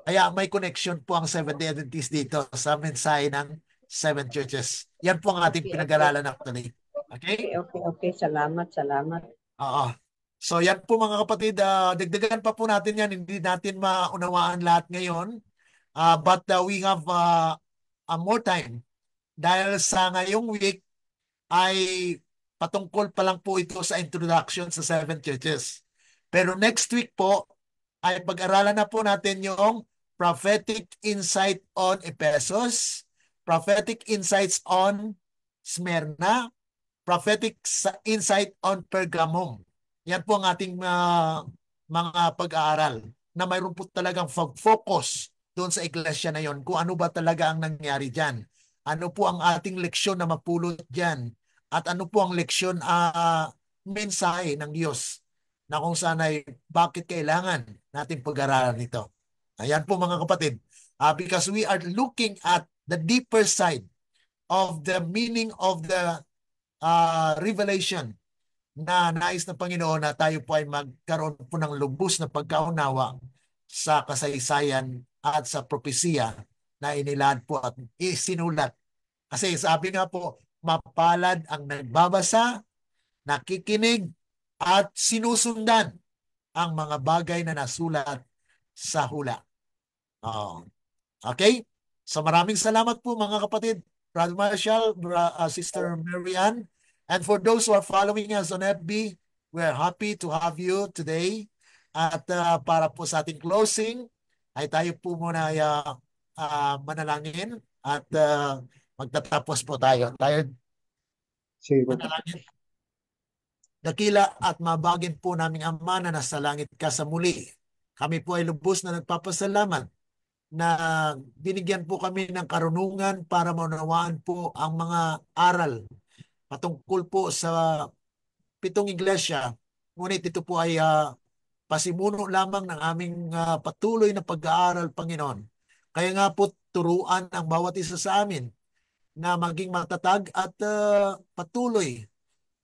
Kaya may connection po ang Seventh-day Adventist dito sa mensahe ng 7 churches. Yan po ang ating Okay, pinag-aralan actually. Okay, Okay? okay. Salamat. Oo. So yan po mga kapatid, dagdagan pa po natin yan. Hindi natin maunawaan lahat ngayon. But we have more time. Dahil sa ngayong week ay patungkol pa lang po ito sa introduction sa 7 churches. Pero next week po ay pag-aralan na po natin yung prophetic insight on Ephesus, prophetic insights on Smyrna, prophetic insight on Pergamum. Yan po ang ating mga pag-aaral na mayroon po talagang focus doon sa iglesia na yon kung ano ba talaga ang nangyari dyan. Ano po ang ating leksyon na mapulot dyan at ano po ang leksyon mensahe ng Diyos na kung saan ay bakit kailangan natin pag-aralan ito. Ayan po mga kapatid. Because we are looking at the deeper side of the meaning of the revelation na nais ng Panginoon na tayo po ay magkaroon po ng lubos na pagkaunawa sa kasaysayan at sa propesiya na inilad po at isinulat. Kasi sabi nga po, mapalad ang nagbabasa, nakikinig, at sinusundan ang mga bagay na nasulat sa hula. Okay? So maraming salamat po mga kapatid. Brother Marshall, Sister Marianne. And for those who are following us on FB, we're happy to have you today. At para po sa ating closing, ay tayo po muna ay manalangin at magtatapos po tayo. Sige po. Manalangin. Dakila at mabagin po naming Ama na nasa langit ka sa muli. Kami po ay lubos na nagpapasalamat na binigyan po kami ng karunungan para maunawaan po ang mga aral patungkol po sa 7 iglesia. Ngunit ito po ay pasimuno lamang ng aming patuloy na pag-aaral, Panginoon. Kaya nga po turuan ang bawat isa sa amin na maging matatag at patuloy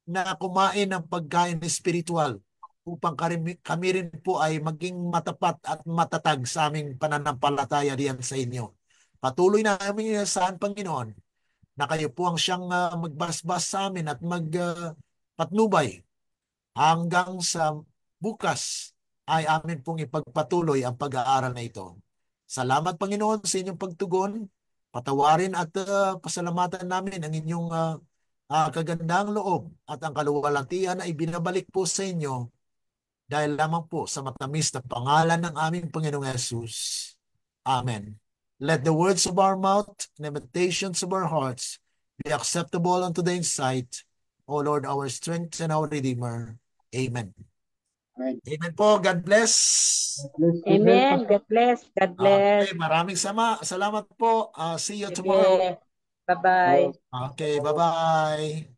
na kumain ng pagkain espiritual upang kami rin po ay maging matapat at matatag sa aming pananampalataya diyan sa inyo. Patuloy na aming inasahan, Panginoon, na kayo po ang siyang magbasbas sa amin at magpatnubay hanggang sa bukas ay amin pong ipagpatuloy ang pag-aaral na ito. Salamat, Panginoon, sa inyong pagtugon. Patawarin at pasalamatan namin ang inyong kagandang loob at ang kaluwalhatian na ibinabalik po sa inyo dahil lamang po sa matamis na pangalan ng aming Panginoong Jesus. Amen. Let the words of our mouth and the meditations of our hearts be acceptable unto thy sight, O Lord, our strength and our Redeemer. Amen. Amen. Amen po. God bless. Amen. God bless. Okay, maraming salamat po. See you tomorrow. Bye-bye. Okay, bye-bye.